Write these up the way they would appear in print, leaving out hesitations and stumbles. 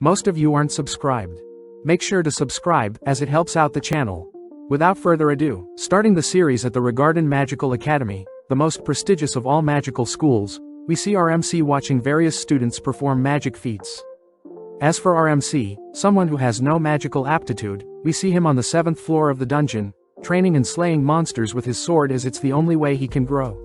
Most of you aren't subscribed. Make sure to subscribe, as it helps out the channel. Without further ado, starting the series at the Wistoria Magical Academy, the most prestigious of all magical schools, we see our MC watching various students perform magic feats. As for our MC, someone who has no magical aptitude, we see him on the 7th floor of the dungeon, training and slaying monsters with his sword as it's the only way he can grow.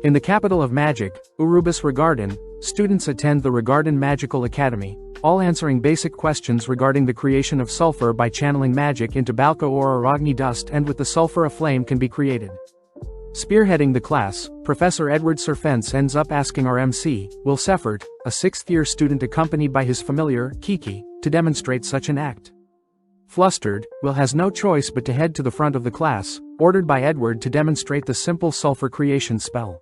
In the capital of magic, Urubis Regarden, students attend the Regarden Magical Academy, all answering basic questions regarding the creation of sulfur by channeling magic into Balka or Aragni dust, and with the sulfur a flame can be created. Spearheading the class, Professor Edward Serfence ends up asking our MC, Will Seffert, a 6th-year student accompanied by his familiar, Kiki, to demonstrate such an act. Flustered, Will has no choice but to head to the front of the class, ordered by Edward to demonstrate the simple sulfur creation spell.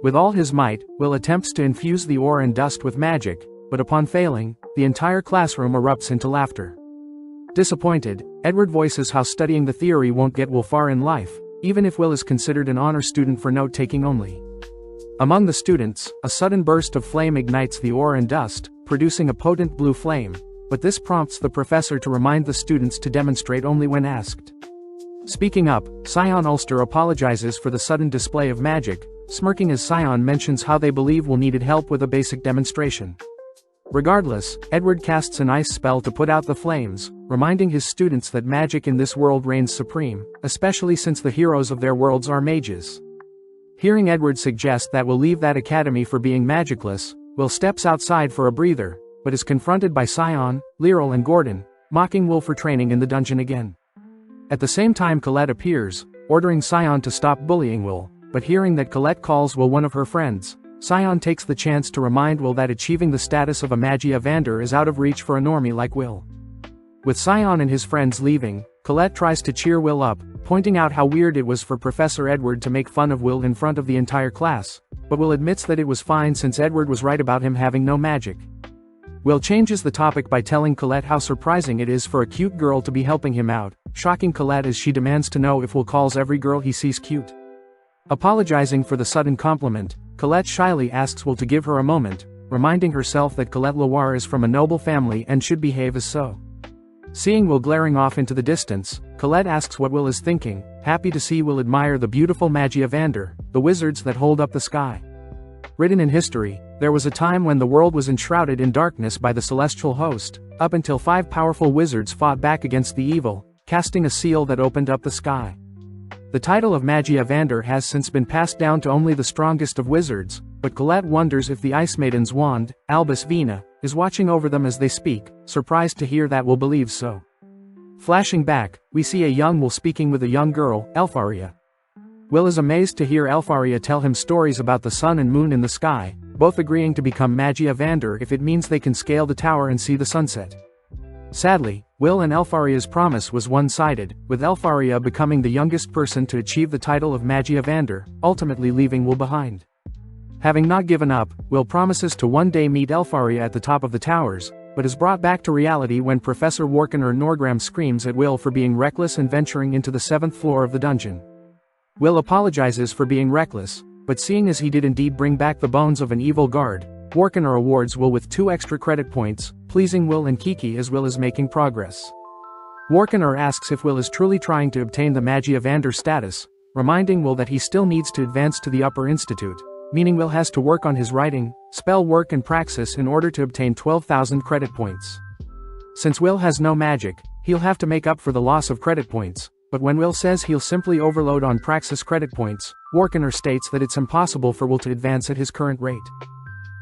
With all his might, Will attempts to infuse the ore and dust with magic, but upon failing, the entire classroom erupts into laughter. Disappointed, Edward voices how studying the theory won't get Will far in life, even if Will is considered an honor student for note-taking only. Among the students, a sudden burst of flame ignites the ore and dust, producing a potent blue flame, but this prompts the professor to remind the students to demonstrate only when asked. Speaking up, Scion Ulster apologizes for the sudden display of magic, smirking as Scion mentions how they believe Will needed help with a basic demonstration. Regardless, Edward casts an ice spell to put out the flames, reminding his students that magic in this world reigns supreme, especially since the heroes of their worlds are mages. Hearing Edward suggest that Will leave that academy for being magicless, Will steps outside for a breather, but is confronted by Scion, Lyral and Gordon, mocking Will for training in the dungeon again. At the same time Colette appears, ordering Scion to stop bullying Will, but hearing that Colette calls Will one of her friends, Scion takes the chance to remind Will that achieving the status of a Magia Vander is out of reach for a normie like Will. With Scion and his friends leaving, Colette tries to cheer Will up, pointing out how weird it was for Professor Edward to make fun of Will in front of the entire class, but Will admits that it was fine since Edward was right about him having no magic. Will changes the topic by telling Colette how surprising it is for a cute girl to be helping him out, shocking Colette as she demands to know if Will calls every girl he sees cute. Apologizing for the sudden compliment, Colette shyly asks Will to give her a moment, reminding herself that Colette Loire is from a noble family and should behave as so. Seeing Will glaring off into the distance, Colette asks what Will is thinking, happy to see Will admire the beautiful Magia Vander, the wizards that hold up the sky. Written in history, there was a time when the world was enshrouded in darkness by the celestial host, up until 5 powerful wizards fought back against the evil, casting a seal that opened up the sky. The title of Magia Vander has since been passed down to only the strongest of wizards, but Colette wonders if the Ice Maiden's wand, Albus Vina, is watching over them as they speak, surprised to hear that Will believes so. Flashing back, we see a young Will speaking with a young girl, Elfaria. Will is amazed to hear Elfaria tell him stories about the sun and moon in the sky, both agreeing to become Magia Vander if it means they can scale the tower and see the sunset. Sadly, Will and Elfaria's promise was one-sided, with Elfaria becoming the youngest person to achieve the title of Magia Vander, ultimately leaving Will behind. Having not given up, Will promises to one day meet Elfaria at the top of the towers, but is brought back to reality when Professor Warkener Norgram screams at Will for being reckless and venturing into the 7th floor of the dungeon. Will apologizes for being reckless, but seeing as he did indeed bring back the bones of an evil guard, Warkener awards Will with 2 extra credit points, pleasing Will and Kiki as Will is making progress. Warkener asks if Will is truly trying to obtain the Magia Vander status, reminding Will that he still needs to advance to the upper institute, meaning Will has to work on his writing, spell work and praxis in order to obtain 12,000 credit points. Since Will has no magic, he'll have to make up for the loss of credit points, but when Will says he'll simply overload on praxis credit points, Warkener states that it's impossible for Will to advance at his current rate.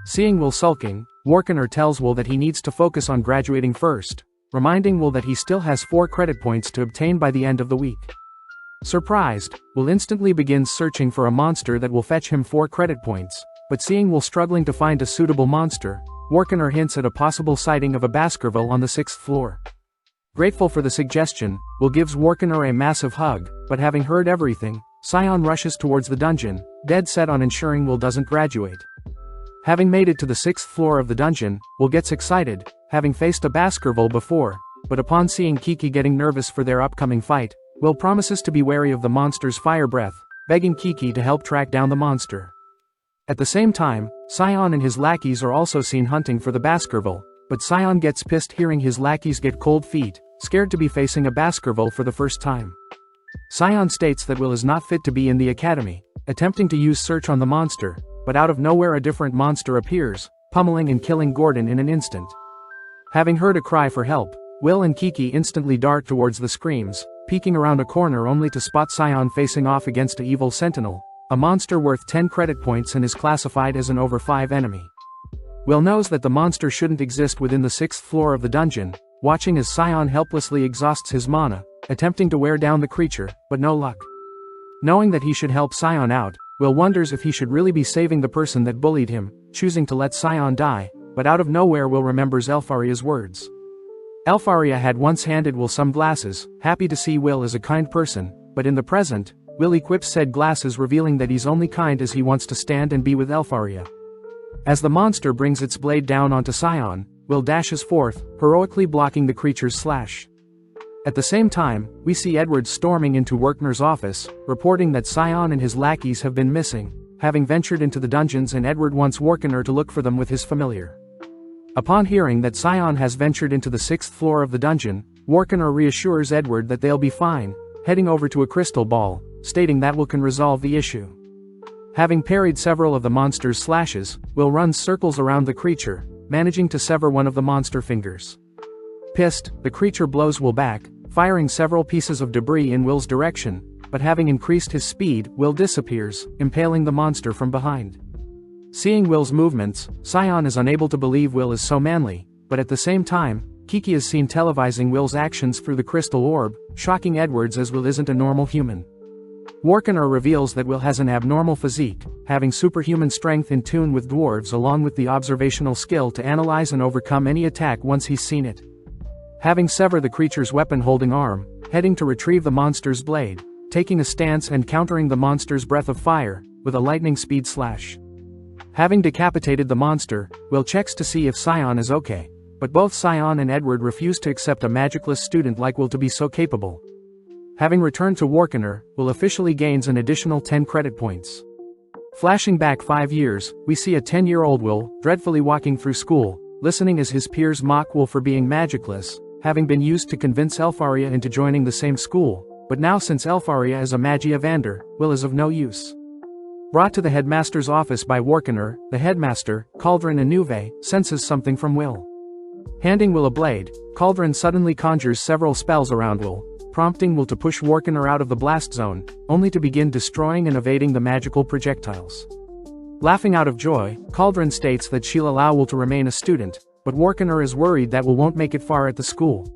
Seeing Will sulking, Warkener tells Will that he needs to focus on graduating first, reminding Will that he still has 4 credit points to obtain by the end of the week. Surprised, Will instantly begins searching for a monster that will fetch him 4 credit points, but seeing Will struggling to find a suitable monster, Warkener hints at a possible sighting of a Baskerville on the 6th floor. Grateful for the suggestion, Will gives Warkener a massive hug, but having heard everything, Scion rushes towards the dungeon, dead set on ensuring Will doesn't graduate. Having made it to the 6th floor of the dungeon, Will gets excited, having faced a Baskerville before, but upon seeing Kiki getting nervous for their upcoming fight, Will promises to be wary of the monster's fire breath, begging Kiki to help track down the monster. At the same time, Scion and his lackeys are also seen hunting for the Baskerville, but Scion gets pissed hearing his lackeys get cold feet, scared to be facing a Baskerville for the first time. Scion states that Will is not fit to be in the academy, attempting to use search on the monster, but out of nowhere a different monster appears, pummeling and killing Gordon in an instant. Having heard a cry for help, Will and Kiki instantly dart towards the screams, peeking around a corner only to spot Scion facing off against a evil sentinel, a monster worth 10 credit points and is classified as an over 5 enemy. Will knows that the monster shouldn't exist within the 6th floor of the dungeon, watching as Scion helplessly exhausts his mana, attempting to wear down the creature, but no luck. Knowing that he should help Scion out, Will wonders if he should really be saving the person that bullied him, choosing to let Scion die, but out of nowhere Will remembers Elfaria's words. Elfaria had once handed Will some glasses, happy to see Will as a kind person, but in the present, Will equips said glasses revealing that he's only kind as he wants to stand and be with Elfaria. As the monster brings its blade down onto Scion, Will dashes forth, heroically blocking the creature's slash. At the same time, we see Edward storming into Werkner's office, reporting that Scion and his lackeys have been missing, having ventured into the dungeons, and Edward wants Werkner to look for them with his familiar. Upon hearing that Scion has ventured into the 6th floor of the dungeon, Werkner reassures Edward that they'll be fine, heading over to a crystal ball, stating that Will can resolve the issue. Having parried several of the monster's slashes, Will runs circles around the creature, managing to sever one of the monster fingers. Pissed, the creature blows Will back, firing several pieces of debris in Will's direction, but having increased his speed, Will disappears, impaling the monster from behind. Seeing Will's movements, Scion is unable to believe Will is so manly, but at the same time, Kiki is seen televising Will's actions through the crystal orb, shocking Edwards as Will isn't a normal human. Werkner reveals that Will has an abnormal physique, having superhuman strength in tune with dwarves along with the observational skill to analyze and overcome any attack once he's seen it. Having severed the creature's weapon-holding arm, heading to retrieve the monster's blade, taking a stance and countering the monster's breath of fire, with a lightning speed slash. Having decapitated the monster, Will checks to see if Scion is okay, but both Scion and Edward refuse to accept a magicless student like Will to be so capable. Having returned to Werkner, Will officially gains an additional 10 credit points. Flashing back 5 years, we see a 10-year-old Will, dreadfully walking through school, listening as his peers mock Will for being magicless, having been used to convince Elfaria into joining the same school, but now since Elfaria is a Magia Vander, Will is of no use. Brought to the headmaster's office by Werkner, the headmaster, Cauldron Anuve, senses something from Will. Handing Will a blade, Cauldron suddenly conjures several spells around Will, prompting Will to push Werkner out of the blast zone, only to begin destroying and evading the magical projectiles. Laughing out of joy, Cauldron states that she'll allow Will to remain a student, but Werkner is worried that Will won't make it far at the school.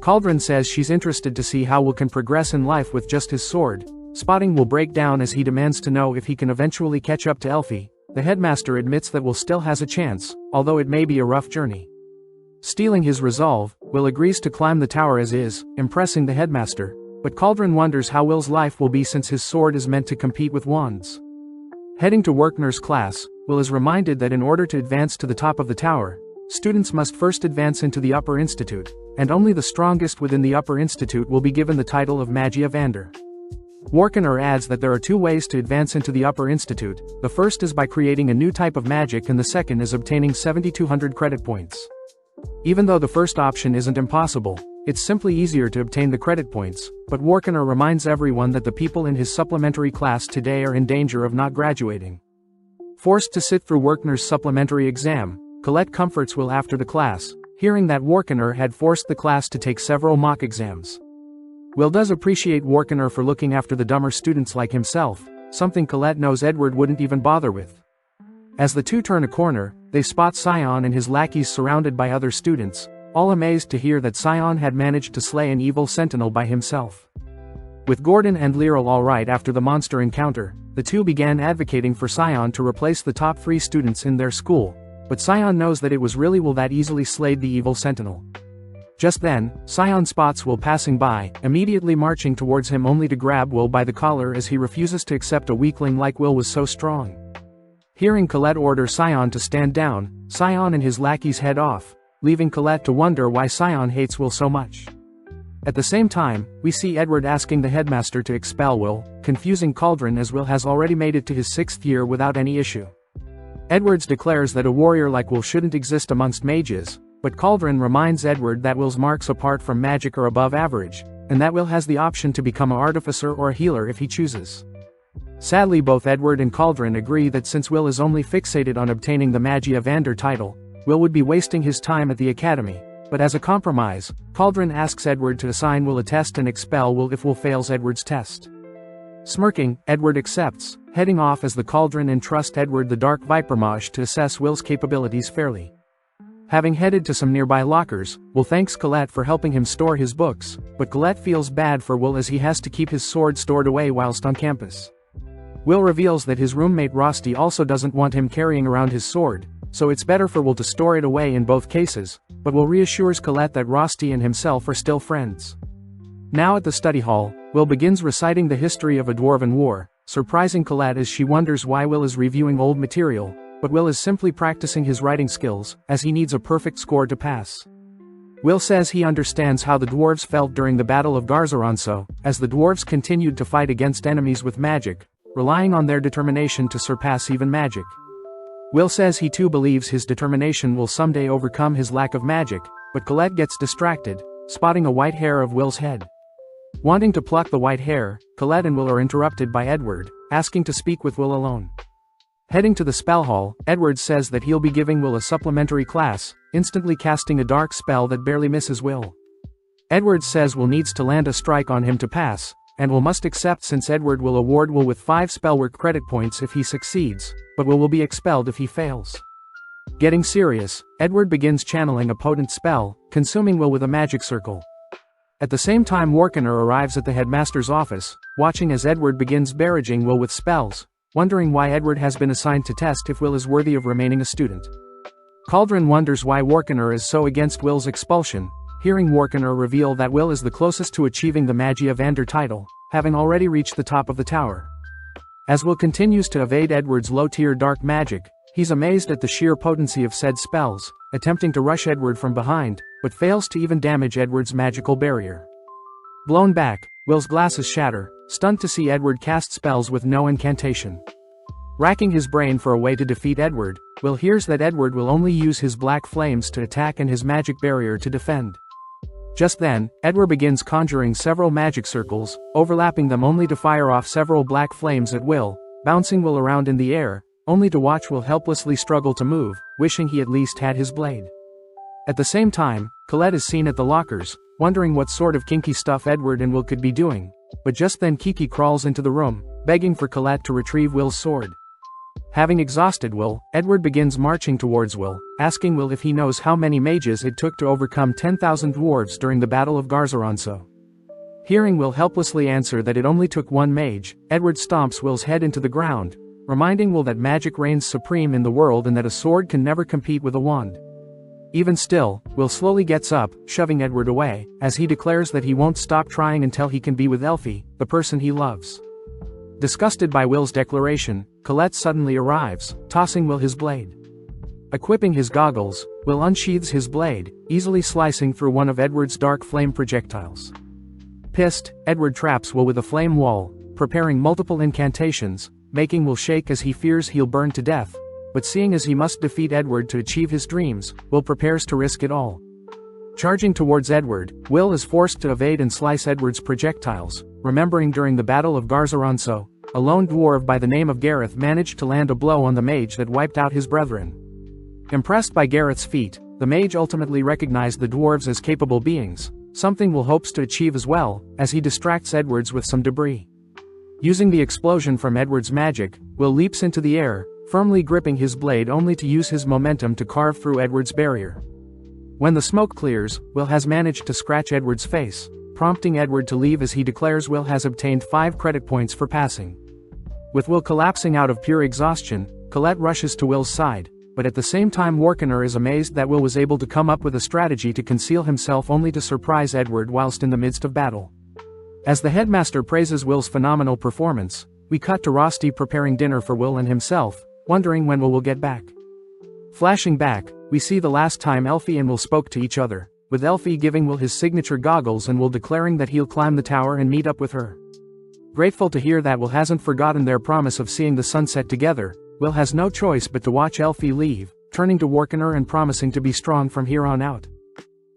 Cauldron says she's interested to see how Will can progress in life with just his sword, spotting Will break down as he demands to know if he can eventually catch up to Elfie. The headmaster admits that Will still has a chance, although it may be a rough journey. Stealing his resolve, Will agrees to climb the tower as is, impressing the headmaster, but Cauldron wonders how Will's life will be since his sword is meant to compete with wands. Heading to Werkner's class, Will is reminded that in order to advance to the top of the tower, students must first advance into the Upper Institute, and only the strongest within the Upper Institute will be given the title of Magia Vander. Werkner adds that there are 2 ways to advance into the Upper Institute. The first is by creating a new type of magic and the second is obtaining 7,200 credit points. Even though the first option isn't impossible, it's simply easier to obtain the credit points, but Werkner reminds everyone that the people in his supplementary class today are in danger of not graduating. Forced to sit through Werkner's supplementary exam, Colette comforts Will after the class, hearing that Werkner had forced the class to take several mock exams. Will does appreciate Werkner for looking after the dumber students like himself, something Colette knows Edward wouldn't even bother with. As the two turn a corner, they spot Scion and his lackeys surrounded by other students, all amazed to hear that Scion had managed to slay an evil sentinel by himself. With Gordon and Lyral alright after the monster encounter, the two began advocating for Scion to replace the top 3 students in their school, but Scion knows that it was really Will that easily slayed the evil sentinel. Just then, Scion spots Will passing by, immediately marching towards him only to grab Will by the collar as he refuses to accept a weakling like Will was so strong. Hearing Colette order Scion to stand down, Scion and his lackeys head off, leaving Colette to wonder why Scion hates Will so much. At the same time, we see Edward asking the headmaster to expel Will, confusing Cauldron as Will has already made it to his 6th year without any issue. Edwards declares that a warrior like Will shouldn't exist amongst mages, but Cauldron reminds Edward that Will's marks apart from magic are above average, and that Will has the option to become an artificer or a healer if he chooses. Sadly, both Edward and Cauldron agree that since Will is only fixated on obtaining the Magie Evander title, Will would be wasting his time at the academy, but as a compromise, Cauldron asks Edward to assign Will a test and expel Will if Will fails Edward's test. Smirking, Edward accepts, heading off as the Cauldron entrust Edward the Dark Viper Mage to assess Will's capabilities fairly. Having headed to some nearby lockers, Will thanks Colette for helping him store his books, but Colette feels bad for Will as he has to keep his sword stored away whilst on campus. Will reveals that his roommate Rosti also doesn't want him carrying around his sword, so it's better for Will to store it away in both cases, but Will reassures Colette that Rosti and himself are still friends. Now at the study hall, Will begins reciting the history of a Dwarven war, surprising Colette as she wonders why Will is reviewing old material, but Will is simply practicing his writing skills, as he needs a perfect score to pass. Will says he understands how the dwarves felt during the Battle of Garzaronso, as the dwarves continued to fight against enemies with magic, relying on their determination to surpass even magic. Will says he too believes his determination will someday overcome his lack of magic, but Colette gets distracted, spotting a white hair of Will's head. Wanting to pluck the white hair, Colette and Will are interrupted by Edward, asking to speak with Will alone. Heading to the spell hall, Edward says that he'll be giving Will a supplementary class, instantly casting a dark spell that barely misses Will. Edward says Will needs to land a strike on him to pass, and Will must accept since Edward will award Will with 5 spellwork credit points if he succeeds, but Will be expelled if he fails. Getting serious, Edward begins channeling a potent spell, consuming Will with a magic circle. At the same time, Warkener arrives at the headmaster's office, watching as Edward begins barraging Will with spells, wondering why Edward has been assigned to test if Will is worthy of remaining a student. Cauldron wonders why Warkener is so against Will's expulsion, hearing Warkener reveal that Will is the closest to achieving the Magie Evander title, having already reached the top of the tower. As Will continues to evade Edward's low-tier dark magic, he's amazed at the sheer potency of said spells, attempting to rush Edward from behind, but fails to even damage Edward's magical barrier. Blown back, Will's glasses shatter, stunned to see Edward cast spells with no incantation. Racking his brain for a way to defeat Edward, Will hears that Edward will only use his black flames to attack and his magic barrier to defend. Just then, Edward begins conjuring several magic circles, overlapping them only to fire off several black flames at Will, bouncing Will around in the air, only to watch Will helplessly struggle to move, wishing he at least had his blade. At the same time, Colette is seen at the lockers, wondering what sort of kinky stuff Edward and Will could be doing, but just then Kiki crawls into the room, begging for Colette to retrieve Will's sword. Having exhausted Will, Edward begins marching towards Will, asking Will if he knows how many mages it took to overcome 10,000 dwarves during the Battle of Garzaronso. Hearing Will helplessly answer that it only took one mage, Edward stomps Will's head into the ground, reminding Will that magic reigns supreme in the world and that a sword can never compete with a wand. Even still, Will slowly gets up, shoving Edward away, as he declares that he won't stop trying until he can be with Elfie, the person he loves. Disgusted by Will's declaration, Colette suddenly arrives, tossing Will his blade. Equipping his goggles, Will unsheathes his blade, easily slicing through one of Edward's dark flame projectiles. Pissed, Edward traps Will with a flame wall, preparing multiple incantations, making Will shake as he fears he'll burn to death, but seeing as he must defeat Edward to achieve his dreams, Will prepares to risk it all. Charging towards Edward, Will is forced to evade and slice Edward's projectiles, remembering during the Battle of Garzaronso, a lone dwarf by the name of Gareth managed to land a blow on the mage that wiped out his brethren. Impressed by Gareth's feat, the mage ultimately recognized the dwarves as capable beings, something Will hopes to achieve as well, as he distracts Edward's with some debris. Using the explosion from Edward's magic, Will leaps into the air, firmly gripping his blade only to use his momentum to carve through Edward's barrier. When the smoke clears, Will has managed to scratch Edward's face, prompting Edward to leave as he declares Will has obtained 5 credit points for passing. With Will collapsing out of pure exhaustion, Colette rushes to Will's side, but at the same time Warkener is amazed that Will was able to come up with a strategy to conceal himself only to surprise Edward whilst in the midst of battle. As the headmaster praises Will's phenomenal performance, we cut to Rosti preparing dinner for Will and himself, wondering when Will get back. Flashing back, we see the last time Elfie and Will spoke to each other, with Elfie giving Will his signature goggles and Will declaring that he'll climb the tower and meet up with her. Grateful to hear that Will hasn't forgotten their promise of seeing the sunset together, Will has no choice but to watch Elfie leave, turning to Warkener and promising to be strong from here on out.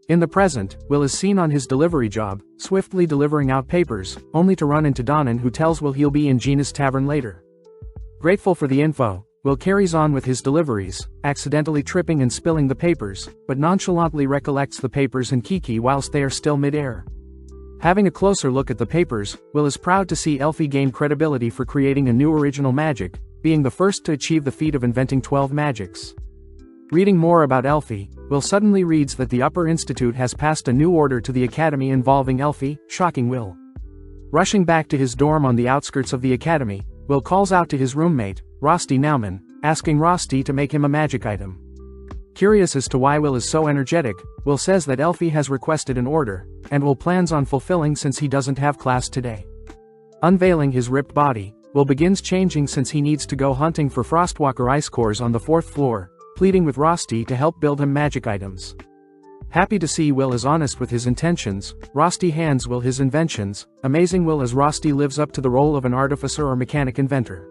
In the present, Will is seen on his delivery job, swiftly delivering out papers, only to run into Donnan, who tells Will he'll be in Gina's tavern later. Grateful for the info, Will carries on with his deliveries, accidentally tripping and spilling the papers, but nonchalantly recollects the papers and Kiki whilst they are still mid-air. Having a closer look at the papers, Will is proud to see Elfie gain credibility for creating a new original magic, being the first to achieve the feat of inventing 12 magics. Reading more about Elfie, Will suddenly reads that the Upper Institute has passed a new order to the Academy involving Elfie, shocking Will. Rushing back to his dorm on the outskirts of the Academy, Will calls out to his roommate, Rosti Nauman, asking Rosti to make him a magic item. Curious as to why Will is so energetic, Will says that Elfie has requested an order, and Will plans on fulfilling since he doesn't have class today. Unveiling his ripped body, Will begins changing since he needs to go hunting for Frostwalker ice cores on the 4th floor, pleading with Rosti to help build him magic items. Happy to see Will is honest with his intentions, Rosti hands Will his inventions, amazing Will as Rosti lives up to the role of an artificer or mechanic inventor.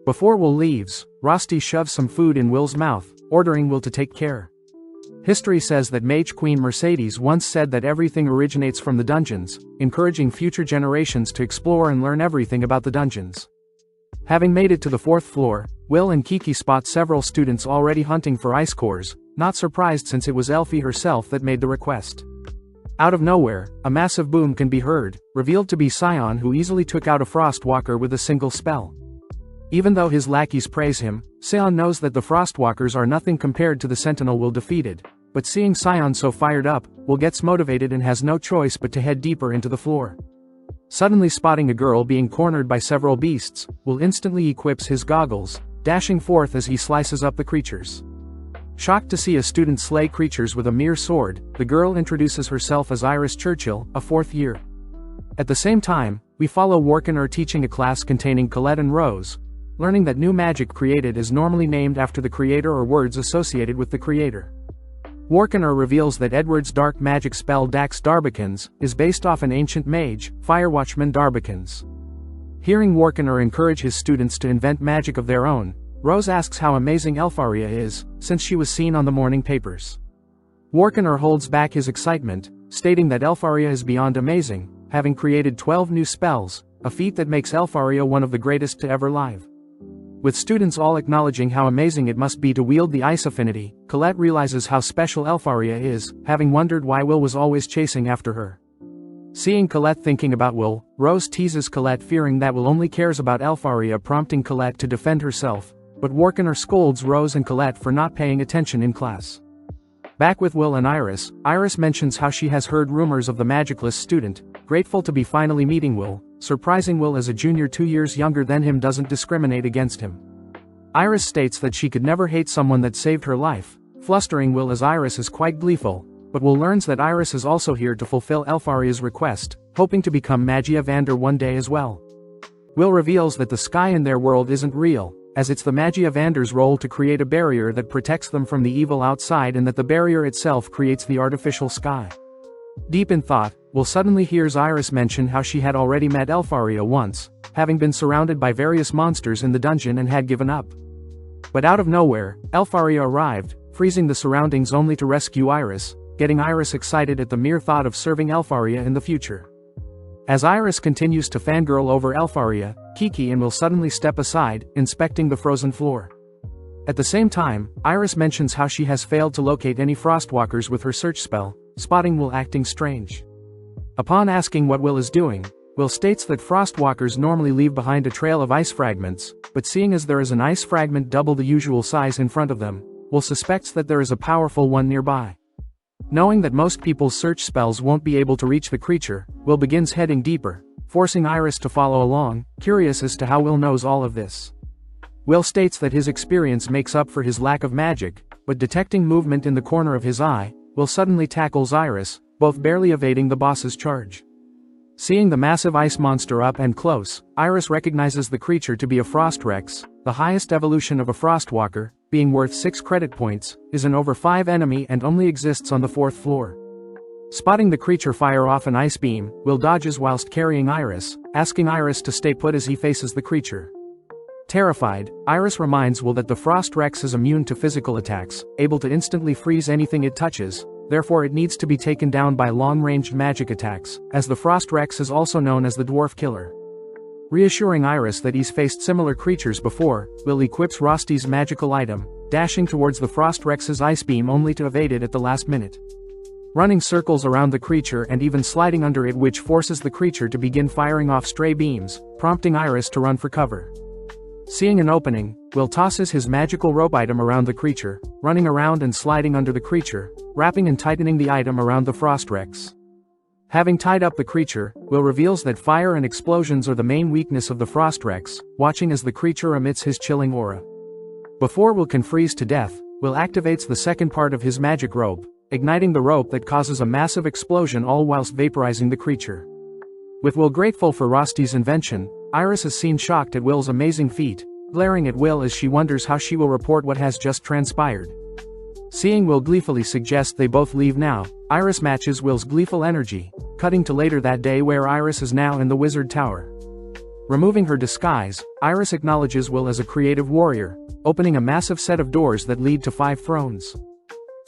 Before Will leaves, Rosti shoves some food in Will's mouth, ordering Will to take care. History says that Mage Queen Mercedes once said that everything originates from the dungeons, encouraging future generations to explore and learn everything about the dungeons. Having made it to the 4th floor, Will and Kiki spot several students already hunting for ice cores, not surprised since it was Elfie herself that made the request. Out of nowhere, a massive boom can be heard, revealed to be Scion, who easily took out a Frostwalker with a single spell. Even though his lackeys praise him, Scion knows that the Frostwalkers are nothing compared to the Sentinel Will defeated, but seeing Scion so fired up, Will gets motivated and has no choice but to head deeper into the floor. Suddenly spotting a girl being cornered by several beasts, Will instantly equips his goggles, dashing forth as he slices up the creatures. Shocked to see a student slay creatures with a mere sword, the girl introduces herself as Iris Churchill, a 4th year. At the same time, we follow Warkener teaching a class containing Colette and Rose, learning that new magic created is normally named after the creator or words associated with the creator. Warkener reveals that Edward's dark magic spell Dax Darbicans is based off an ancient mage, Firewatchman Darbicans. Hearing Warkener encourage his students to invent magic of their own, Rose asks how amazing Elfaria is, since she was seen on the morning papers. Warkener holds back his excitement, stating that Elfaria is beyond amazing, having created 12 new spells, a feat that makes Elfaria one of the greatest to ever live. With students all acknowledging how amazing it must be to wield the ice affinity, Colette realizes how special Elfaria is, having wondered why Will was always chasing after her. Seeing Colette thinking about Will, Rose teases Colette, fearing that Will only cares about Elfaria, prompting Colette to defend herself, but Warkener scolds Rose and Colette for not paying attention in class. Back with Will and Iris, Iris mentions how she has heard rumors of the Magicless student, grateful to be finally meeting Will, surprising Will as a junior 2 years younger than him doesn't discriminate against him. Iris states that she could never hate someone that saved her life, flustering Will as Iris is quite gleeful, but Will learns that Iris is also here to fulfill Elfaria's request, hoping to become Magia Vander one day as well. Will reveals that the sky in their world isn't real, as it's the Magia Vander's role to create a barrier that protects them from the evil outside, and that the barrier itself creates the artificial sky. Deep in thought, Will suddenly hears Iris mention how she had already met Elfaria once, having been surrounded by various monsters in the dungeon and had given up. But out of nowhere, Elfaria arrived, freezing the surroundings only to rescue Iris, getting Iris excited at the mere thought of serving Elfaria in the future. As Iris continues to fangirl over Elfaria, Kiki and Will suddenly step aside, inspecting the frozen floor. At the same time, Iris mentions how she has failed to locate any Frostwalkers with her search spell, spotting Will acting strange. Upon asking what Will is doing, Will states that Frostwalkers normally leave behind a trail of ice fragments, but seeing as there is an ice fragment double the usual size in front of them, Will suspects that there is a powerful one nearby. Knowing that most people's search spells won't be able to reach the creature, Will begins heading deeper, forcing Iris to follow along, curious as to how Will knows all of this. Will states that his experience makes up for his lack of magic, but detecting movement in the corner of his eye, Will suddenly tackles Iris, both barely evading the boss's charge. Seeing the massive ice monster up and close, Iris recognizes the creature to be a Frostrex, the highest evolution of a Frostwalker, being worth 6 credit points, is an over 5 enemy and only exists on the 4th floor. Spotting the creature fire off an ice beam, Will dodges whilst carrying Iris, asking Iris to stay put as he faces the creature. Terrified, Iris reminds Will that the Frost Rex is immune to physical attacks, able to instantly freeze anything it touches, therefore it needs to be taken down by long-ranged magic attacks, as the Frost Rex is also known as the Dwarf Killer. Reassuring Iris that he's faced similar creatures before, Will equips Rosty's magical item, dashing towards the Frost Rex's ice beam only to evade it at the last minute. Running circles around the creature and even sliding under it, which forces the creature to begin firing off stray beams, prompting Iris to run for cover. Seeing an opening, Will tosses his magical rope item around the creature, running around and sliding under the creature, wrapping and tightening the item around the Frost Rex. Having tied up the creature, Will reveals that fire and explosions are the main weakness of the Frost Rex, watching as the creature emits his chilling aura. Before Will can freeze to death, Will activates the second part of his magic rope, igniting the rope that causes a massive explosion all whilst vaporizing the creature. With Will grateful for Rosty's invention, Iris is seen shocked at Will's amazing feat, glaring at Will as she wonders how she will report what has just transpired. Seeing Will gleefully suggest they both leave now, Iris matches Will's gleeful energy, cutting to later that day where Iris is now in the Wizard Tower. Removing her disguise, Iris acknowledges Will as a creative warrior, opening a massive set of doors that lead to 5 thrones.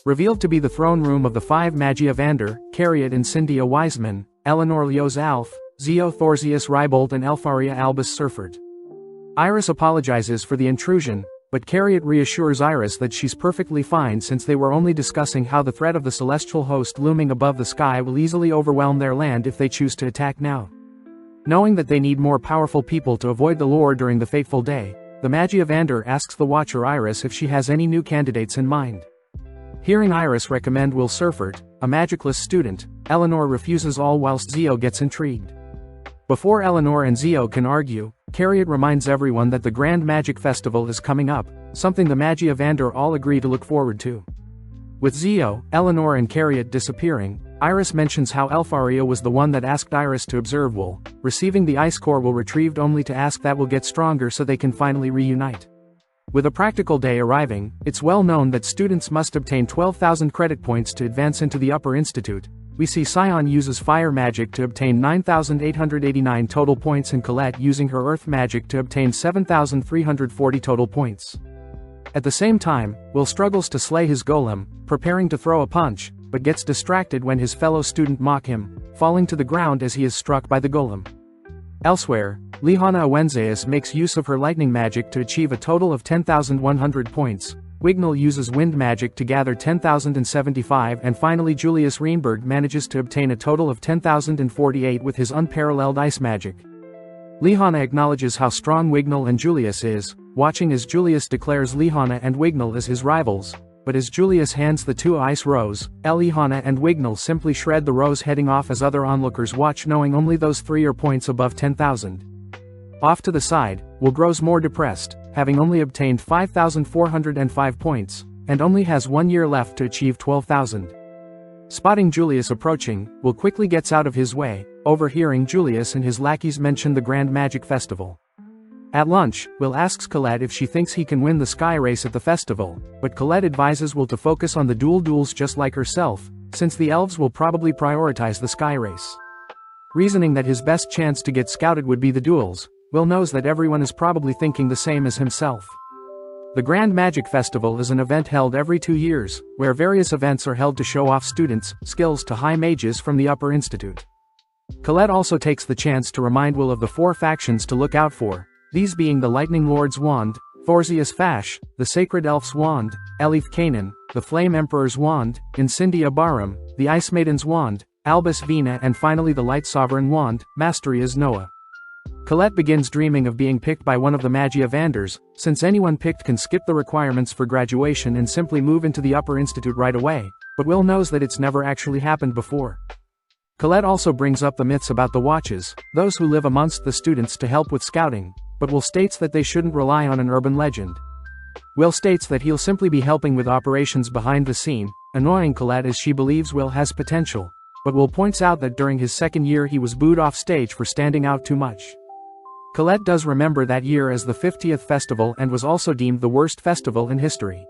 Revealed to be the throne room of the 5 Magia Vander, Cariot and Cynthia Wiseman, Eleanor Leos Alf, Zio Thorsius Rybolt and Elfaria Albus Surfert. Iris apologizes for the intrusion, but Cariot reassures Iris that she's perfectly fine since they were only discussing how the threat of the celestial host looming above the sky will easily overwhelm their land if they choose to attack now. Knowing that they need more powerful people to avoid the lure during the fateful day, the Magia Vander asks the Watcher Iris if she has any new candidates in mind. Hearing Iris recommend Will Surfert, a magicless student, Eleanor refuses all whilst Zio gets intrigued. Before Eleanor and Zio can argue, Cariot reminds everyone that the Grand Magic Festival is coming up, something the Magia Vander all agree to look forward to. With Zio, Eleanor and Cariot disappearing, Iris mentions how Elfaria was the one that asked Iris to observe Will, receiving the ice core Will retrieved only to ask that Will get stronger so they can finally reunite. With a practical day arriving, it's well known that students must obtain 12,000 credit points to advance into the Upper Institute. We see Scion uses fire magic to obtain 9,889 total points and Colette using her earth magic to obtain 7,340 total points. At the same time, Will struggles to slay his golem, preparing to throw a punch, but gets distracted when his fellow student mock him, falling to the ground as he is struck by the golem. Elsewhere, Lihana Awenzeus makes use of her lightning magic to achieve a total of 10,100 points. Wignall uses wind magic to gather 10,075 and finally Julius Reinberg manages to obtain a total of 10,048 with his unparalleled ice magic. Lihana acknowledges how strong Wignall and Julius is, watching as Julius declares Lihana and Wignall as his rivals, but as Julius hands the 2 ice rows, Lihana and Wignall simply shred the rows heading off as other onlookers watch knowing only those 3 are points above 10,000. Off to the side, Will grows more depressed, having only obtained 5,405 points, and only has 1 year left to achieve 12,000. Spotting Julius approaching, Will quickly gets out of his way, overhearing Julius and his lackeys mention the Grand Magic Festival. At lunch, Will asks Colette if she thinks he can win the sky race at the festival, but Colette advises Will to focus on the duels just like herself, since the elves will probably prioritize the sky race. Reasoning that his best chance to get scouted would be the duels, Will knows that everyone is probably thinking the same as himself. The Grand Magic Festival is an event held every 2 years, where various events are held to show off students' skills to high mages from the Upper Institute. Colette also takes the chance to remind Will of the 4 factions to look out for, these being the Lightning Lord's Wand, Thorsius Fash, the Sacred Elf's Wand, Elith Kanan, the Flame Emperor's Wand, Incendia Barum, the Ice Maiden's Wand, Albus Vina and finally the Light Sovereign Wand, Masteria's Noah. Colette begins dreaming of being picked by one of the Magia Vanders, since anyone picked can skip the requirements for graduation and simply move into the Upper Institute right away, but Will knows that it's never actually happened before. Colette also brings up the myths about the Watches, those who live amongst the students to help with scouting, but Will states that they shouldn't rely on an urban legend. Will states that he'll simply be helping with operations behind the scene, annoying Colette as she believes Will has potential, but Will points out that during his second year he was booed off stage for standing out too much. Colette does remember that year as the 50th festival and was also deemed the worst festival in history.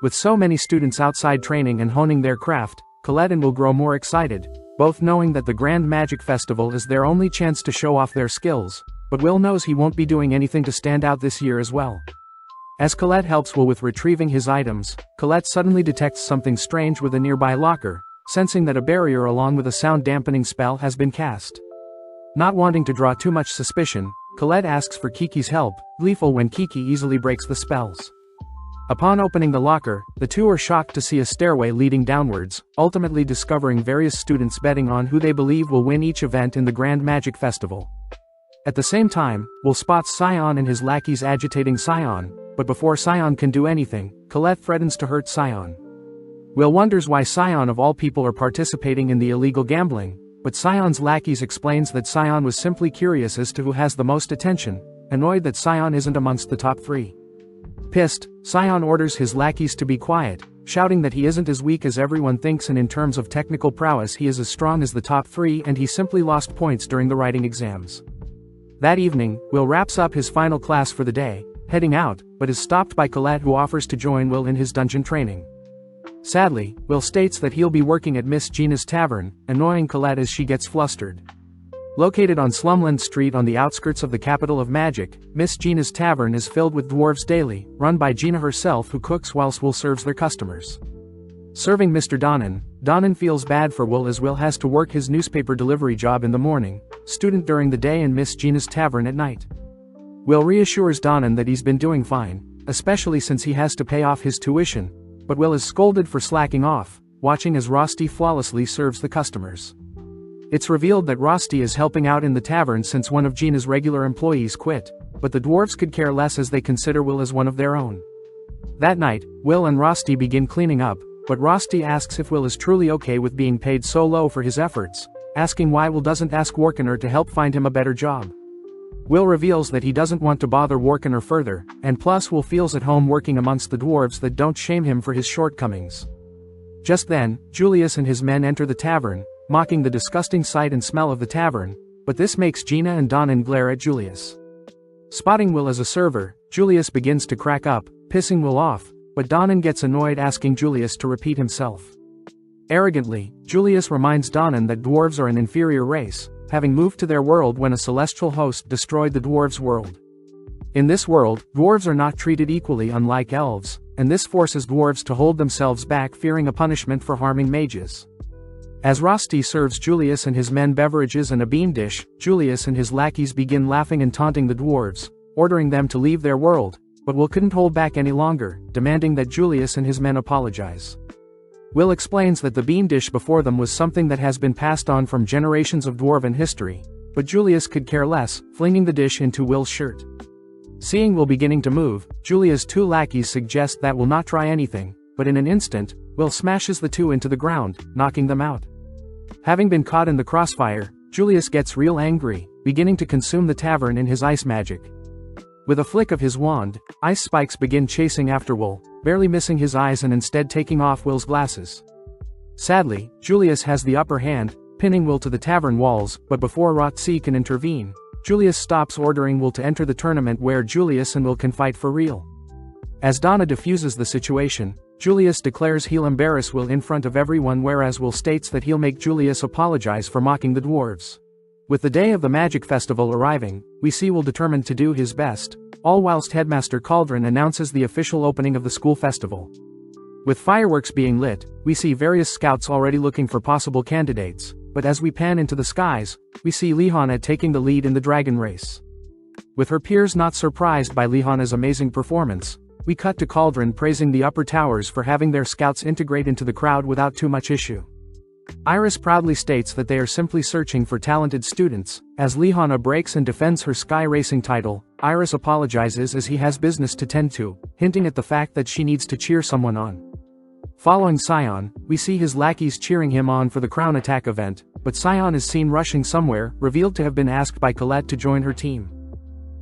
With so many students outside training and honing their craft, Colette and Will grow more excited, both knowing that the Grand Magic Festival is their only chance to show off their skills, but Will knows he won't be doing anything to stand out this year as well. As Colette helps Will with retrieving his items, Colette suddenly detects something strange with a nearby locker, sensing that a barrier along with a sound-dampening spell has been cast. Not wanting to draw too much suspicion, Colette asks for Kiki's help, gleeful when Kiki easily breaks the spells. Upon opening the locker, the two are shocked to see a stairway leading downwards, ultimately discovering various students betting on who they believe will win each event in the Grand Magic Festival. At the same time, Will spots Scion and his lackeys agitating Scion, but before Scion can do anything, Colette threatens to hurt Scion. Will wonders why Scion of all people are participating in the illegal gambling, but Scion's lackeys explains that Scion was simply curious as to who has the most attention, annoyed that Scion isn't amongst the top 3. Pissed, Scion orders his lackeys to be quiet, shouting that he isn't as weak as everyone thinks and in terms of technical prowess he is as strong as the top 3 and he simply lost points during the writing exams. That evening, Will wraps up his final class for the day, heading out, but is stopped by Colette who offers to join Will in his dungeon training. Sadly, Will states that he'll be working at Miss Gina's tavern, annoying Colette as she gets flustered. Located on Slumland Street on the outskirts of the capital of magic, Miss Gina's tavern is filled with dwarves daily, run by Gina herself who cooks whilst Will serves their customers. Serving Mr. Donnan feels bad for Will as Will has to work his newspaper delivery job in the morning, student during the day and Miss Gina's tavern at night. Will reassures Donnan that he's been doing fine, especially since he has to pay off his tuition, but Will is scolded for slacking off, watching as Rosti flawlessly serves the customers. It's revealed that Rosti is helping out in the tavern since one of Gina's regular employees quit, but the dwarves could care less as they consider Will as one of their own. That night, Will and Rosti begin cleaning up, but Rosti asks if Will is truly okay with being paid so low for his efforts, asking why Will doesn't ask Warkener to help find him a better job. Will reveals that he doesn't want to bother Warkener further, and plus Will feels at home working amongst the dwarves that don't shame him for his shortcomings. Just then, Julius and his men enter the tavern, mocking the disgusting sight and smell of the tavern, but this makes Gina and Donnan glare at Julius. Spotting Will as a server, Julius begins to crack up, pissing Will off, but Donnan gets annoyed asking Julius to repeat himself. Arrogantly, Julius reminds Donnan that dwarves are an inferior race, having moved to their world when a celestial host destroyed the dwarves' world. In this world, dwarves are not treated equally unlike elves, and this forces dwarves to hold themselves back fearing a punishment for harming mages. As Rosti serves Julius and his men beverages and a bean dish, Julius and his lackeys begin laughing and taunting the dwarves, ordering them to leave their world, but Will couldn't hold back any longer, demanding that Julius and his men apologize. Will explains that the bean dish before them was something that has been passed on from generations of dwarven history, but Julius could care less, flinging the dish into Will's shirt. Seeing Will beginning to move, Julia's 2 lackeys suggest that Will not try anything, but in an instant, Will smashes the 2 into the ground, knocking them out. Having been caught in the crossfire, Julius gets real angry, beginning to consume the tavern in his ice magic. With a flick of his wand, ice spikes begin chasing after Will, barely missing his eyes and instead taking off Will's glasses. Sadly, Julius has the upper hand, pinning Will to the tavern walls, but before Rotzi can intervene, Julius stops ordering Will to enter the tournament where Julius and Will can fight for real. As Donna diffuses the situation, Julius declares he'll embarrass Will in front of everyone whereas Will states that he'll make Julius apologize for mocking the dwarves. With the day of the Magic Festival arriving, we see Will determined to do his best, all whilst Headmaster Cauldron announces the official opening of the school festival. With fireworks being lit, we see various scouts already looking for possible candidates, but as we pan into the skies, we see Lihana taking the lead in the dragon race. With her peers not surprised by Lihana's amazing performance, we cut to Cauldron praising the upper towers for having their scouts integrate into the crowd without too much issue. Iris proudly states that they are simply searching for talented students. As Lihana breaks and defends her sky racing title, Iris apologizes as he has business to tend to, hinting at the fact that she needs to cheer someone on. Following Scion, we see his lackeys cheering him on for the Crown Attack event, but Scion is seen rushing somewhere, revealed to have been asked by Colette to join her team.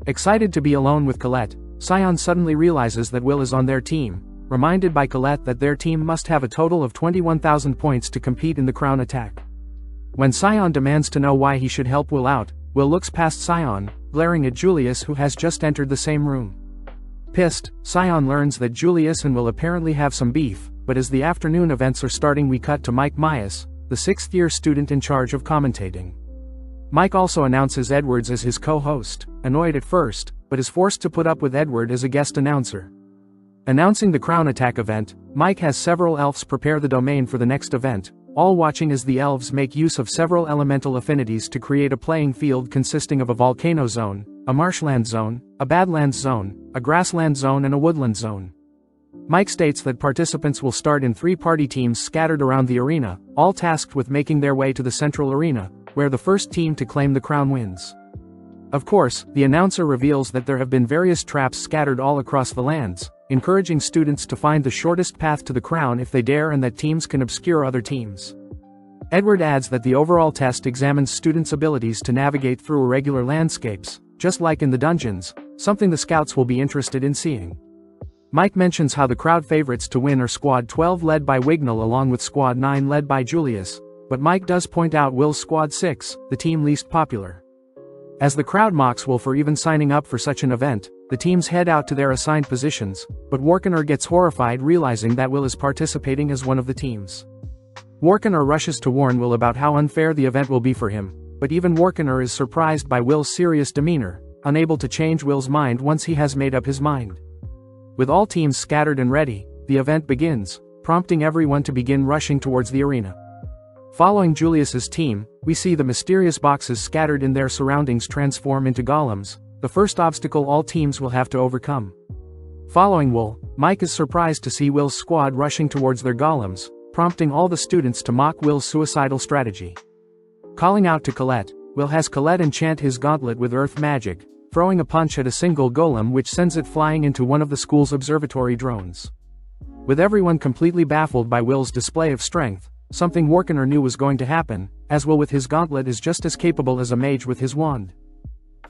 Excited to be alone with Colette, Scion suddenly realizes that Will is on their team, reminded by Colette that their team must have a total of 21,000 points to compete in the Crown Attack. When Scion demands to know why he should help Will out, Will looks past Scion, glaring at Julius who has just entered the same room. Pissed, Scion learns that Julius and Will apparently have some beef, but as the afternoon events are starting we cut to Mike Myas, the 6th-year student in charge of commentating. Mike also announces Edwards as his co-host, annoyed at first, but is forced to put up with Edward as a guest announcer. Announcing the Crown Attack event, Mike has several elves prepare the domain for the next event, all watching as the elves make use of several elemental affinities to create a playing field consisting of a volcano zone, a marshland zone, a badlands zone, a grassland zone and a woodland zone. Mike states that participants will start in 3 party teams scattered around the arena, all tasked with making their way to the central arena, where the first team to claim the crown wins. Of course, the announcer reveals that there have been various traps scattered all across the lands, encouraging students to find the shortest path to the crown if they dare, and that teams can obscure other teams. Edward adds that the overall test examines students' abilities to navigate through irregular landscapes, just like in the dungeons, something the scouts will be interested in seeing. Mike mentions how the crowd favorites to win are Squad 12 led by Wignall along with Squad 9 led by Julius, but Mike does point out Will's Squad 6, the team least popular. As the crowd mocks Will for even signing up for such an event, the teams head out to their assigned positions, but Warkener gets horrified realizing that Will is participating as one of the teams. Warkener rushes to warn Will about how unfair the event will be for him, but even Warkener is surprised by Will's serious demeanor, unable to change Will's mind once he has made up his mind. With all teams scattered and ready, the event begins, prompting everyone to begin rushing towards the arena. Following Julius's team, we see the mysterious boxes scattered in their surroundings transform into golems, the first obstacle all teams will have to overcome. Following Will, Mike is surprised to see Will's squad rushing towards their golems, prompting all the students to mock Will's suicidal strategy. Calling out to Colette, Will has Colette enchant his gauntlet with earth magic, throwing a punch at a single golem which sends it flying into one of the school's observatory drones. With everyone completely baffled by Will's display of strength, something Warkener knew was going to happen, as Will with his gauntlet is just as capable as a mage with his wand.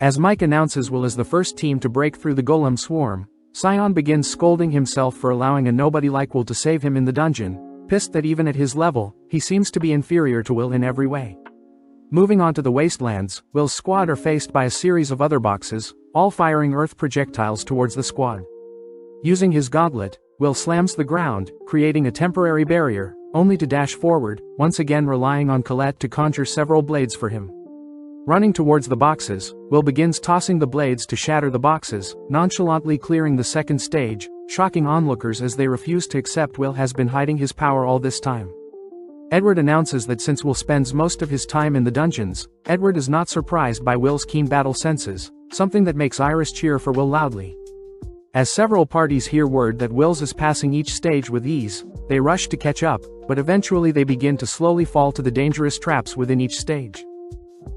As Mike announces Will as the first team to break through the golem swarm, Scion begins scolding himself for allowing a nobody like Will to save him in the dungeon, pissed that even at his level, he seems to be inferior to Will in every way. Moving on to the wastelands, Will's squad are faced by a series of other boxes, all firing earth projectiles towards the squad. Using his gauntlet, Will slams the ground, creating a temporary barrier, only to dash forward, once again relying on Colette to conjure several blades for him. Running towards the boxes, Will begins tossing the blades to shatter the boxes, nonchalantly clearing the second stage, shocking onlookers as they refuse to accept Will has been hiding his power all this time. Edward announces that since Will spends most of his time in the dungeons, Edward is not surprised by Will's keen battle senses, something that makes Iris cheer for Will loudly. As several parties hear word that Will's is passing each stage with ease, they rush to catch up, but eventually they begin to slowly fall to the dangerous traps within each stage.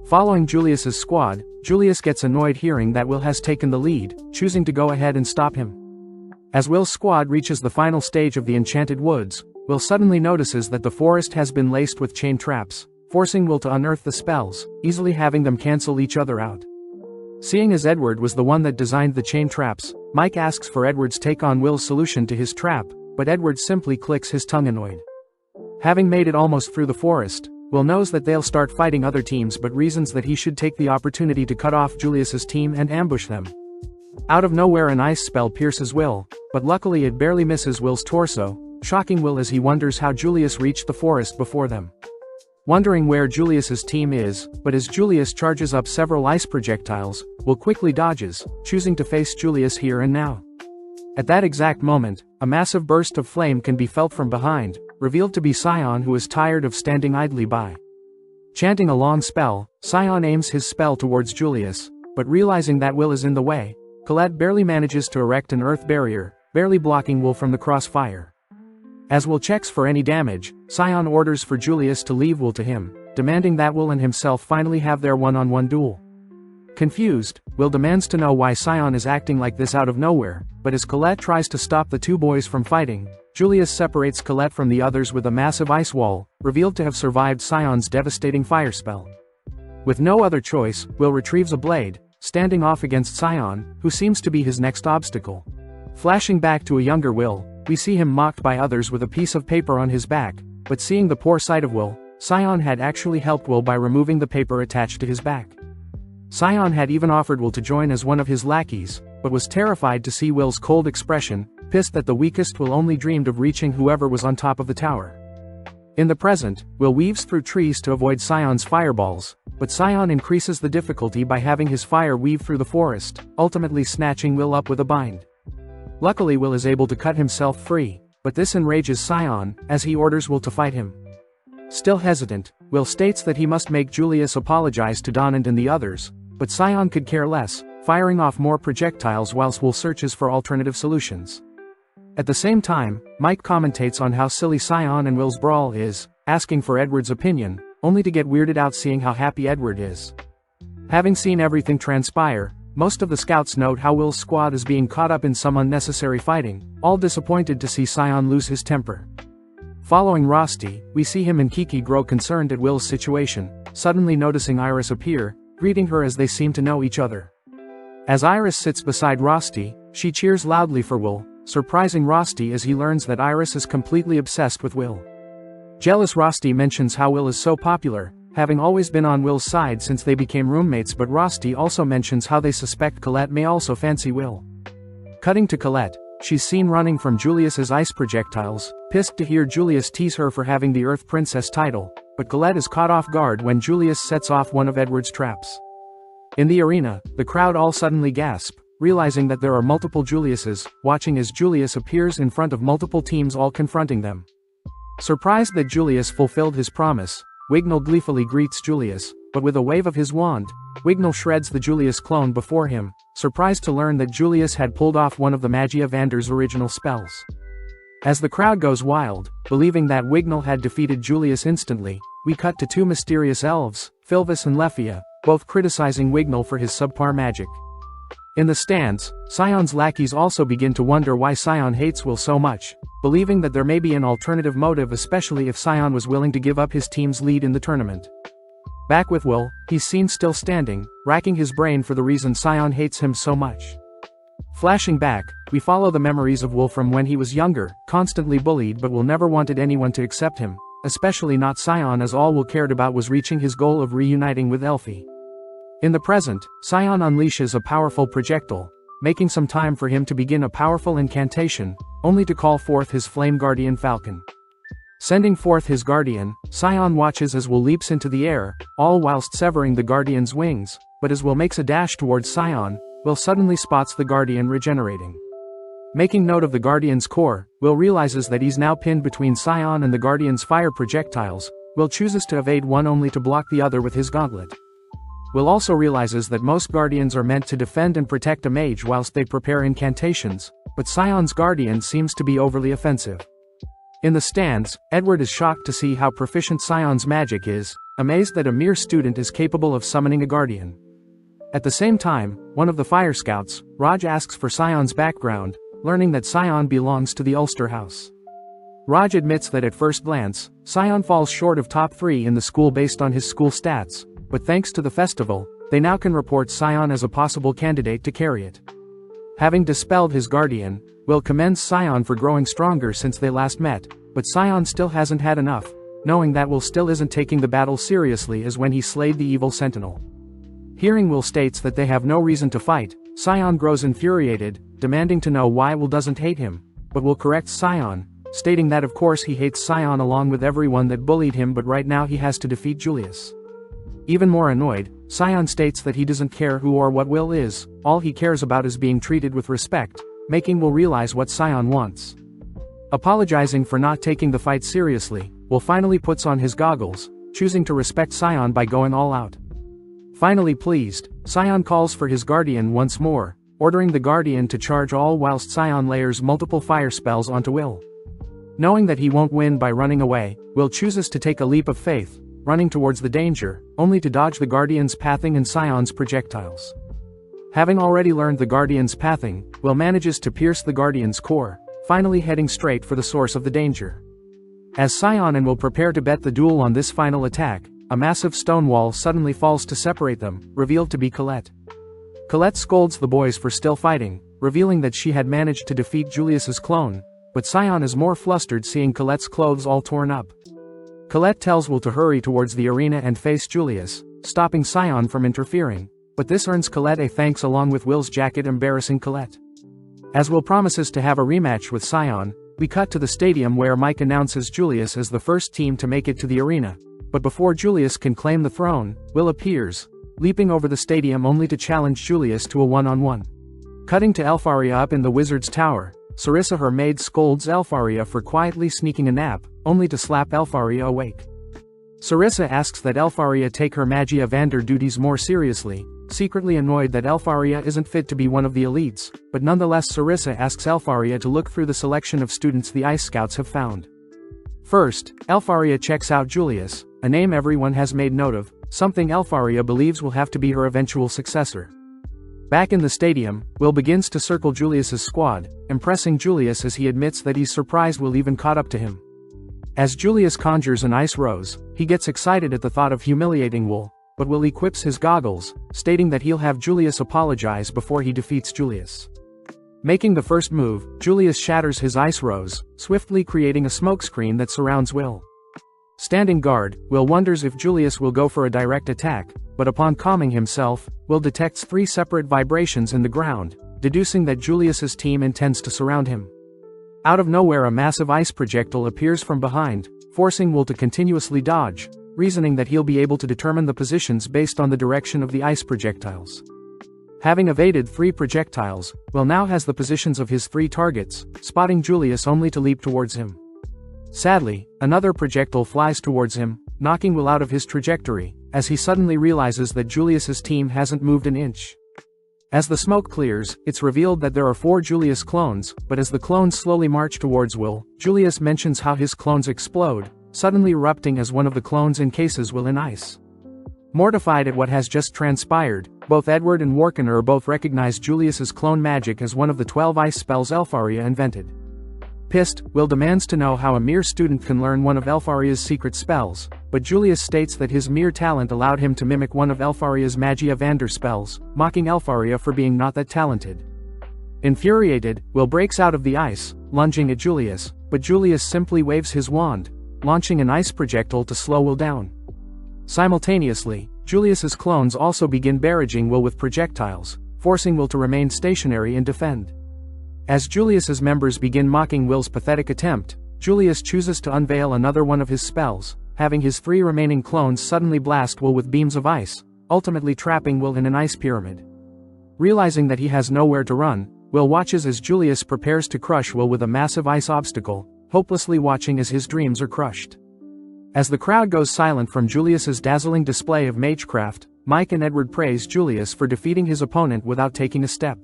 Following Julius's squad, Julius gets annoyed hearing that Will has taken the lead, choosing to go ahead and stop him. As Will's squad reaches the final stage of the Enchanted Woods, Will suddenly notices that the forest has been laced with chain traps, forcing Will to unearth the spells, easily having them cancel each other out. Seeing as Edward was the one that designed the chain traps, Mike asks for Edward's take on Will's solution to his trap, but Edward simply clicks his tongue annoyed. Having made it almost through the forest, Will knows that they'll start fighting other teams but reasons that he should take the opportunity to cut off Julius's team and ambush them. Out of nowhere an ice spell pierces Will, but luckily it barely misses Will's torso, shocking Will as he wonders how Julius reached the forest before them. Wondering where Julius's team is, but as Julius charges up several ice projectiles, Will quickly dodges, choosing to face Julius here and now. At that exact moment, a massive burst of flame can be felt from behind, revealed to be Scion, who is tired of standing idly by. Chanting a long spell, Scion aims his spell towards Julius, but realizing that Will is in the way, Colette barely manages to erect an earth barrier, barely blocking Will from the crossfire. As Will checks for any damage, Scion orders for Julius to leave Will to him, demanding that Will and himself finally have their one-on-one duel. Confused, Will demands to know why Scion is acting like this out of nowhere, but as Colette tries to stop the two boys from fighting, Julius separates Colette from the others with a massive ice wall, revealed to have survived Scion's devastating fire spell. With no other choice, Will retrieves a blade, standing off against Scion, who seems to be his next obstacle. Flashing back to a younger Will, we see him mocked by others with a piece of paper on his back, but seeing the poor sight of Will, Scion had actually helped Will by removing the paper attached to his back. Scion had even offered Will to join as one of his lackeys, but was terrified to see Will's cold expression, pissed that the weakest Will only dreamed of reaching whoever was on top of the tower. In the present, Will weaves through trees to avoid Sion's fireballs, but Sion increases the difficulty by having his fire weave through the forest, ultimately snatching Will up with a bind. Luckily Will is able to cut himself free, but this enrages Sion, as he orders Will to fight him. Still hesitant, Will states that he must make Julius apologize to Donald and the others, but Sion could care less, firing off more projectiles whilst Will searches for alternative solutions. At the same time, Mike commentates on how silly Sion and Will's brawl is, asking for Edward's opinion, only to get weirded out seeing how happy Edward is. Having seen everything transpire, most of the scouts note how Will's squad is being caught up in some unnecessary fighting, all disappointed to see Sion lose his temper. Following Rosti, we see him and Kiki grow concerned at Will's situation, suddenly noticing Iris appear, greeting her as they seem to know each other. As Iris sits beside Rosti, she cheers loudly for Will, surprising Rosti as he learns that Iris is completely obsessed with Will. Jealous Rosti mentions how Will is so popular, having always been on Will's side since they became roommates, but Rosti also mentions how they suspect Colette may also fancy Will. Cutting to Colette, she's seen running from Julius's ice projectiles, pissed to hear Julius tease her for having the Earth Princess title, but Colette is caught off guard when Julius sets off one of Edward's traps. In the arena, the crowd all suddenly gasp, realizing that there are multiple Juliuses, watching as Julius appears in front of multiple teams all confronting them. Surprised that Julius fulfilled his promise, Wignall gleefully greets Julius, but with a wave of his wand, Wignall shreds the Julius clone before him, surprised to learn that Julius had pulled off one of the Magia Vander's original spells. As the crowd goes wild, believing that Wignall had defeated Julius instantly, we cut to two mysterious elves, Filvis and Lefia, both criticizing Wignall for his subpar magic. In the stands, Sion's lackeys also begin to wonder why Sion hates Will so much, believing that there may be an alternative motive, especially if Sion was willing to give up his team's lead in the tournament. Back with Will, he's seen still standing, racking his brain for the reason Sion hates him so much. Flashing back, we follow the memories of Will from when he was younger, constantly bullied but Will never wanted anyone to accept him, especially not Sion, as all Will cared about was reaching his goal of reuniting with Elfie. In the present, Sion unleashes a powerful projectile, making some time for him to begin a powerful incantation, only to call forth his Flame Guardian Falcon. Sending forth his guardian, Sion watches as Will leaps into the air, all whilst severing the guardian's wings, but as Will makes a dash towards Sion, Will suddenly spots the guardian regenerating. Making note of the guardian's core, Will realizes that he's now pinned between Sion and the guardian's fire projectiles. Will chooses to evade one only to block the other with his gauntlet. Will also realizes that most guardians are meant to defend and protect a mage whilst they prepare incantations, but Sion's guardian seems to be overly offensive. In the stands, Edward is shocked to see how proficient Sion's magic is, amazed that a mere student is capable of summoning a guardian. At the same time, one of the fire scouts, Raj, asks for Sion's background, learning that Sion belongs to the Ulster house. Raj admits that at first glance, Sion falls short of top 3 in the school based on his school stats, but thanks to the festival, they now can report Sion as a possible candidate to carry it. Having dispelled his guardian, Will commends Sion for growing stronger since they last met, but Sion still hasn't had enough, knowing that Will still isn't taking the battle seriously as when he slayed the evil sentinel. Hearing Will states that they have no reason to fight, Sion grows infuriated, demanding to know why Will doesn't hate him, but Will corrects Sion, stating that of course he hates Sion along with everyone that bullied him, but right now he has to defeat Julius. Even more annoyed, Sion states that he doesn't care who or what Will is, all he cares about is being treated with respect, making Will realize what Sion wants. Apologizing for not taking the fight seriously, Will finally puts on his goggles, choosing to respect Sion by going all out. Finally pleased, Sion calls for his guardian once more, ordering the guardian to charge all whilst Sion layers multiple fire spells onto Will. Knowing that he won't win by running away, Will chooses to take a leap of faith, running towards the danger, only to dodge the guardian's pathing and Sion's projectiles. Having already learned the guardian's pathing, Will manages to pierce the guardian's core, finally heading straight for the source of the danger. As Sion and Will prepare to bet the duel on this final attack, a massive stone wall suddenly falls to separate them, revealed to be Colette. Colette scolds the boys for still fighting, revealing that she had managed to defeat Julius's clone, but Sion is more flustered seeing Colette's clothes all torn up. Colette tells Will to hurry towards the arena and face Julius, stopping Sion from interfering, but this earns Colette a thanks along with Will's jacket, embarrassing Colette. As Will promises to have a rematch with Sion, We cut to the stadium where Mike announces Julius as the first team to make it to the arena. But before Julius can claim the throne, Will appears, leaping over the stadium only to challenge Julius to a one-on-one. Cutting to Elfaria up in the wizard's tower, Sarissa her maid scolds Elfaria for quietly sneaking a nap, only to slap Elfaria awake. Sarissa asks that Elfaria take her Magia Vander duties more seriously, secretly annoyed that Elfaria isn't fit to be one of the elites, but nonetheless Sarissa asks Elfaria to look through the selection of students the Ice Scouts have found. First, Elfaria checks out Julius, a name everyone has made note of, something Elfaria believes will have to be her eventual successor. Back in the stadium, Will begins to circle Julius's squad, impressing Julius as he admits that he's surprised Will even caught up to him. As Julius conjures an ice rose, he gets excited at the thought of humiliating Will, but Will equips his goggles, stating that he'll have Julius apologize before he defeats Julius. Making the first move, Julius shatters his ice rose, swiftly creating a smokescreen that surrounds Will. Standing guard, Will wonders if Julius will go for a direct attack, but upon calming himself, Will detects 3 separate vibrations in the ground, deducing that Julius's team intends to surround him. Out of nowhere a massive ice projectile appears from behind, forcing Will to continuously dodge, reasoning that he'll be able to determine the positions based on the direction of the ice projectiles. Having evaded 3 projectiles, Will now has the positions of his 3 targets, spotting Julius only to leap towards him. Sadly, another projectile flies towards him, knocking Will out of his trajectory, as he suddenly realizes that Julius's team hasn't moved an inch. As the smoke clears, it's revealed that there are 4 Julius clones, but as the clones slowly march towards Will, Julius mentions how his clones explode, suddenly erupting as one of the clones encases Will in ice. Mortified at what has just transpired, both Edward and Warkener both recognize Julius's clone magic as one of the 12 ice spells Elfaria invented. Pissed, Will demands to know how a mere student can learn one of Elfaria's secret spells, but Julius states that his mere talent allowed him to mimic one of Elfaria's Magia Vander spells, mocking Elfaria for being not that talented. Infuriated, Will breaks out of the ice, lunging at Julius, but Julius simply waves his wand, launching an ice projectile to slow Will down. Simultaneously, Julius's clones also begin barraging Will with projectiles, forcing Will to remain stationary and defend. As Julius's members begin mocking Will's pathetic attempt, Julius chooses to unveil another one of his spells, having his 3 remaining clones suddenly blast Will with beams of ice, ultimately trapping Will in an ice pyramid. Realizing that he has nowhere to run, Will watches as Julius prepares to crush Will with a massive ice obstacle, hopelessly watching as his dreams are crushed. As the crowd goes silent from Julius's dazzling display of magecraft, Mike and Edward praise Julius for defeating his opponent without taking a step.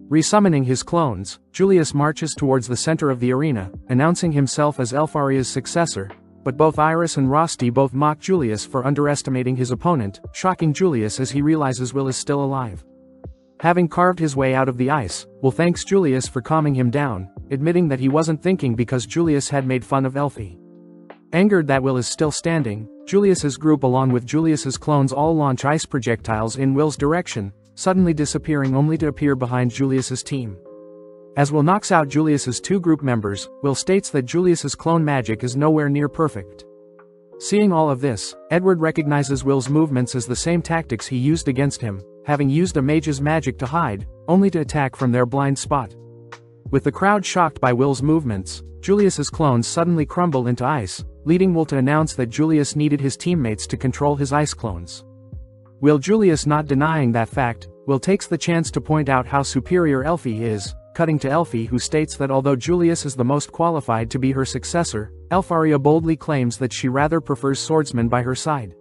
Resummoning his clones, Julius marches towards the center of the arena, announcing himself as Elfaria's successor, but both Iris and Rosti both mock Julius for underestimating his opponent, shocking Julius as he realizes Will is still alive. Having carved his way out of the ice, Will thanks Julius for calming him down, admitting that he wasn't thinking because Julius had made fun of Elfie. Angered that Will is still standing, Julius's group along with Julius's clones all launch ice projectiles in Will's direction, suddenly disappearing only to appear behind Julius's team. As Will knocks out Julius's 2 group members, Will states that Julius's clone magic is nowhere near perfect. Seeing all of this, Edward recognizes Will's movements as the same tactics he used against him, having used a mage's magic to hide, only to attack from their blind spot. With the crowd shocked by Will's movements, Julius's clones suddenly crumble into ice, leading Will to announce that Julius needed his teammates to control his ice clones. Will Julius not denying that fact, Will takes the chance to point out how superior Elfie is, cutting to Elfie who states that although Julius is the most qualified to be her successor, Elfaria boldly claims that she rather prefers swordsmen by her side.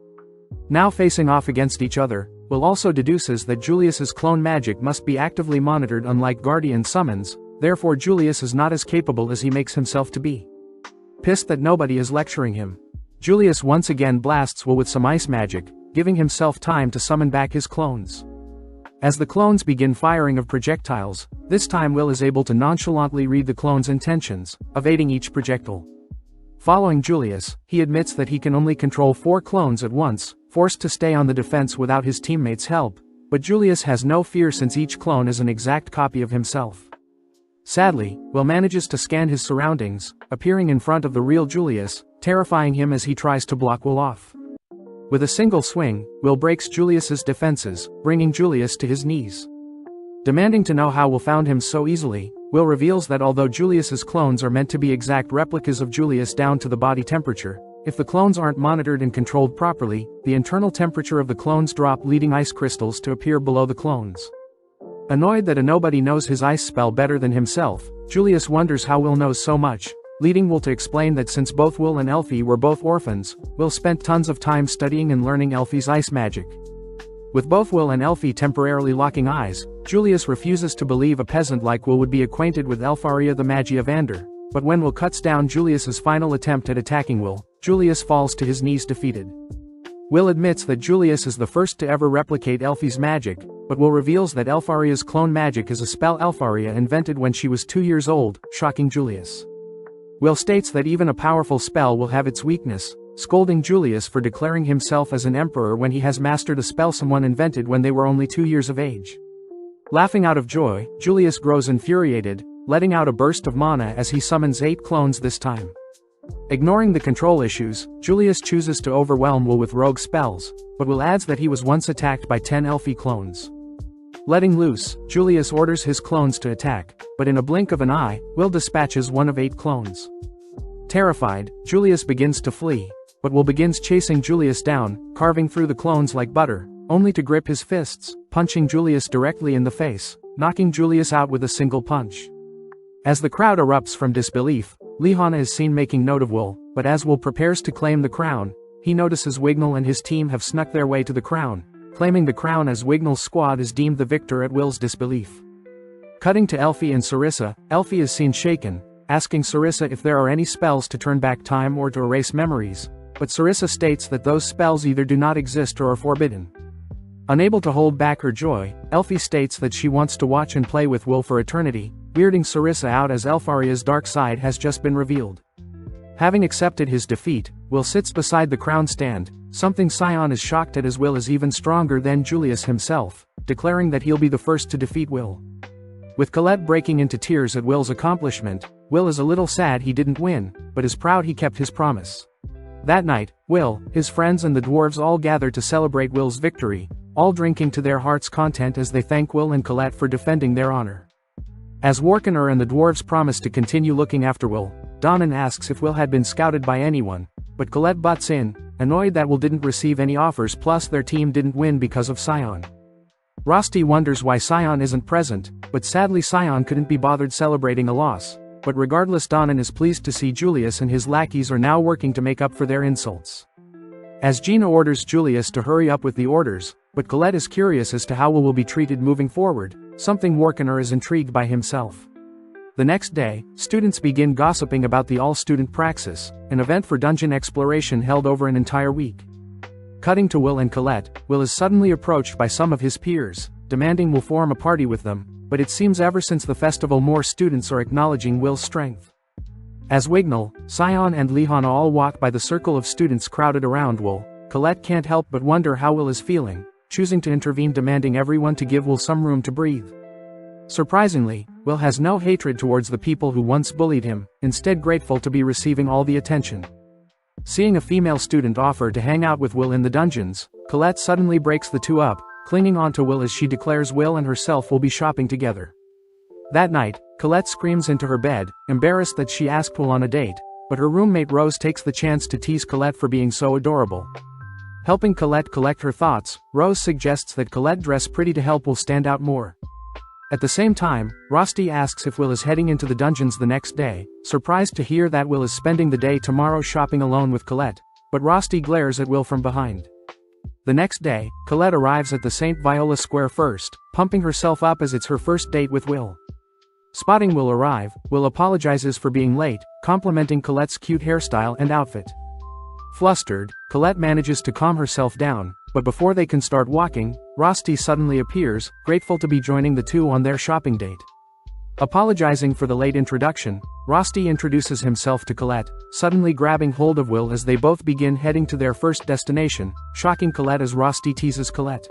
Now facing off against each other, Will also deduces that Julius's clone magic must be actively monitored unlike Guardian summons, therefore Julius is not as capable as he makes himself to be. Pissed that nobody is lecturing him, Julius once again blasts Will with some ice magic, giving himself time to summon back his clones. As the clones begin firing of projectiles, this time Will is able to nonchalantly read the clones' intentions, evading each projectile. Following Julius, he admits that he can only control 4 clones at once, forced to stay on the defense without his teammates' help, but Julius has no fear since each clone is an exact copy of himself. Sadly, Will manages to scan his surroundings, appearing in front of the real Julius, terrifying him as he tries to block Will off. With a single swing, Will breaks Julius's defenses, bringing Julius to his knees. Demanding to know how Will found him so easily, Will reveals that although Julius's clones are meant to be exact replicas of Julius down to the body temperature, if the clones aren't monitored and controlled properly, the internal temperature of the clones drop, leading ice crystals to appear below the clones. Annoyed that a nobody knows his ice spell better than himself, Julius wonders how Will knows so much, leading Will to explain that since both Will and Elfie were both orphans, Will spent tons of time studying and learning Elfie's ice magic. With both Will and Elfie temporarily locking eyes, Julius refuses to believe a peasant like Will would be acquainted with Elfaria the Magia Vander, but when Will cuts down Julius's final attempt at attacking Will, Julius falls to his knees defeated. Will admits that Julius is the first to ever replicate Elfie's magic, but Will reveals that Elfaria's clone magic is a spell Elfaria invented when she was 2 years old, shocking Julius. Will states that even a powerful spell will have its weakness, scolding Julius for declaring himself as an emperor when he has mastered a spell someone invented when they were only 2 years of age. Laughing out of joy, Julius grows infuriated, letting out a burst of mana as he summons 8 clones this time. Ignoring the control issues, Julius chooses to overwhelm Will with rogue spells, but Will adds that he was once attacked by 10 Elfie clones. Letting loose, Julius orders his clones to attack, but in a blink of an eye, Will dispatches one of 8 clones. Terrified, Julius begins to flee, but Will begins chasing Julius down, carving through the clones like butter, only to grip his fists, punching Julius directly in the face, knocking Julius out with a single punch. As the crowd erupts from disbelief, Lihana is seen making note of Will, but as Will prepares to claim the crown, he notices Wignall and his team have snuck their way to the crown, claiming the crown as Wignall's squad is deemed the victor at Will's disbelief. Cutting to Elfie and Sarissa, Elfie is seen shaken, asking Sarissa if there are any spells to turn back time or to erase memories, but Sarissa states that those spells either do not exist or are forbidden. Unable to hold back her joy, Elfie states that she wants to watch and play with Will for eternity, weirding Sarissa out as Elfaria's dark side has just been revealed. Having accepted his defeat, Will sits beside the crown stand, something Scion is shocked at as Will is even stronger than Julius himself, declaring that he'll be the first to defeat Will. With Colette breaking into tears at Will's accomplishment, Will is a little sad he didn't win, but is proud he kept his promise. That night, Will, his friends and the dwarves all gather to celebrate Will's victory, all drinking to their heart's content as they thank Will and Colette for defending their honor. As Warkener and the dwarves promise to continue looking after Will, Donnan asks if Will had been scouted by anyone, but Colette butts in, annoyed that Will didn't receive any offers plus their team didn't win because of Scion. Rosti wonders why Scion isn't present, but sadly Scion couldn't be bothered celebrating a loss, but regardless Donnan is pleased to see Julius and his lackeys are now working to make up for their insults. As Gina orders Julius to hurry up with the orders, but Colette is curious as to how Will be treated moving forward, something Warkener is intrigued by himself. The next day, students begin gossiping about the all-student Praxis, an event for dungeon exploration held over an entire week. Cutting to Will and Colette, Will is suddenly approached by some of his peers, demanding Will form a party with them, but it seems ever since the festival more students are acknowledging Will's strength. As Wignall, Scion and Lihana all walk by the circle of students crowded around Will, Colette can't help but wonder how Will is feeling, choosing to intervene demanding everyone to give Will some room to breathe. Surprisingly, Will has no hatred towards the people who once bullied him, instead grateful to be receiving all the attention. Seeing a female student offer to hang out with Will in the dungeons, Colette suddenly breaks the two up, clinging on to Will as she declares Will and herself will be shopping together. That night, Colette screams into her bed, embarrassed that she asked Will on a date, but her roommate Rose takes the chance to tease Colette for being so adorable. Helping Colette collect her thoughts, Rose suggests that Colette dress pretty to help Will stand out more. At the same time, Rosti asks if Will is heading into the dungeons the next day, surprised to hear that Will is spending the day tomorrow shopping alone with Colette, but Rosti glares at Will from behind. The next day, Colette arrives at the St. Viola Square first, pumping herself up as it's her first date with Will. Spotting Will arrive, Will apologizes for being late, complimenting Colette's cute hairstyle and outfit. Flustered, Colette manages to calm herself down, but before they can start walking, Rosti suddenly appears, grateful to be joining the two on their shopping date. Apologizing for the late introduction, Rosti introduces himself to Colette, suddenly grabbing hold of Will as they both begin heading to their first destination, shocking Colette as Rosti teases Colette.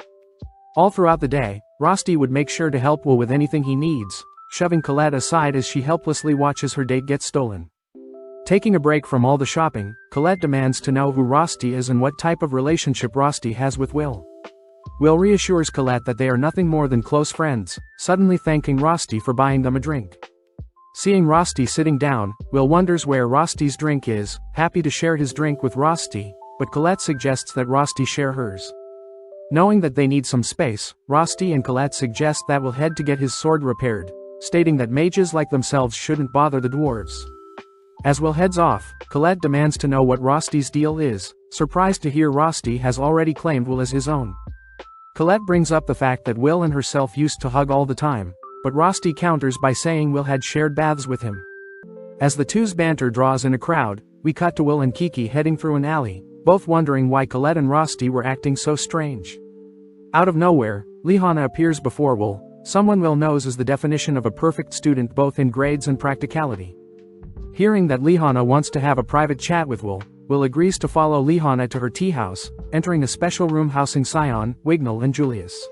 All throughout the day, Rosti would make sure to help Will with anything he needs, shoving Colette aside as she helplessly watches her date get stolen. Taking a break from all the shopping, Colette demands to know who Rosti is and what type of relationship Rosti has with Will. Will reassures Colette that they are nothing more than close friends, suddenly thanking Rosti for buying them a drink. Seeing Rosti sitting down, Will wonders where Rosti's drink is, happy to share his drink with Rosti, but Colette suggests that Rosti share hers. Knowing that they need some space, Rosti and Colette suggest that Will head to get his sword repaired, stating that mages like themselves shouldn't bother the dwarves. As Will heads off, Colette demands to know what Rosti's deal is, surprised to hear Rosti has already claimed Will as his own. Colette brings up the fact that Will and herself used to hug all the time, but Rosti counters by saying Will had shared baths with him. As the two's banter draws in a crowd, we cut to Will and Kiki heading through an alley, both wondering why Colette and Rosti were acting so strange. Out of nowhere, Lihana appears before Will, someone Will knows is the definition of a perfect student both in grades and practicality. Hearing that Lihana wants to have a private chat with Will agrees to follow Lihana to her tea house, entering a special room housing Sion, Wignall and Julius.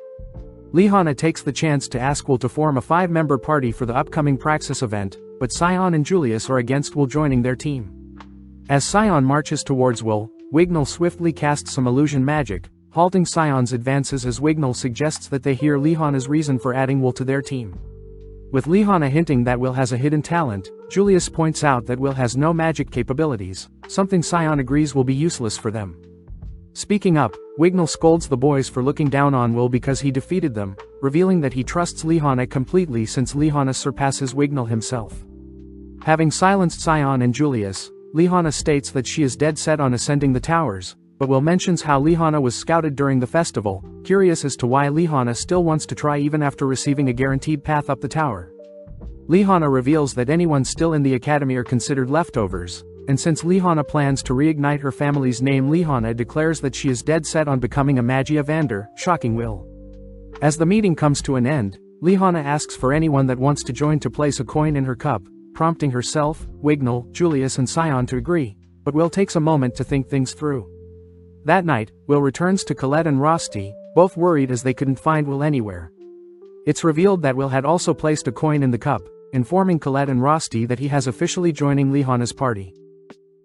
Lihana takes the chance to ask Will to form a 5-member party for the upcoming Praxis event, but Sion and Julius are against Will joining their team. As Sion marches towards Will, Wignall swiftly casts some illusion magic, halting Sion's advances as Wignall suggests that they hear Lihana's reason for adding Will to their team. With Lihana hinting that Will has a hidden talent, Julius points out that Will has no magic capabilities, something Sion agrees will be useless for them. Speaking up, Wignall scolds the boys for looking down on Will because he defeated them, revealing that he trusts Lihana completely since Lihana surpasses Wignall himself. Having silenced Sion and Julius, Lihana states that she is dead set on ascending the towers, but Will mentions how Lihana was scouted during the festival, curious as to why Lihana still wants to try even after receiving a guaranteed path up the tower. Lihana reveals that anyone still in the academy are considered leftovers, and since Lihana plans to reignite her family's name, Lihana declares that she is dead set on becoming a Magia Vander, shocking Will. As the meeting comes to an end, Lihana asks for anyone that wants to join to place a coin in her cup, prompting herself, Wignall, Julius and Sion to agree, but Will takes a moment to think things through. That night, Will returns to Colette and Rosti, both worried as they couldn't find Will anywhere. It's revealed that Will had also placed a coin in the cup, informing Colette and Rosti that he has officially joining Lihana's party.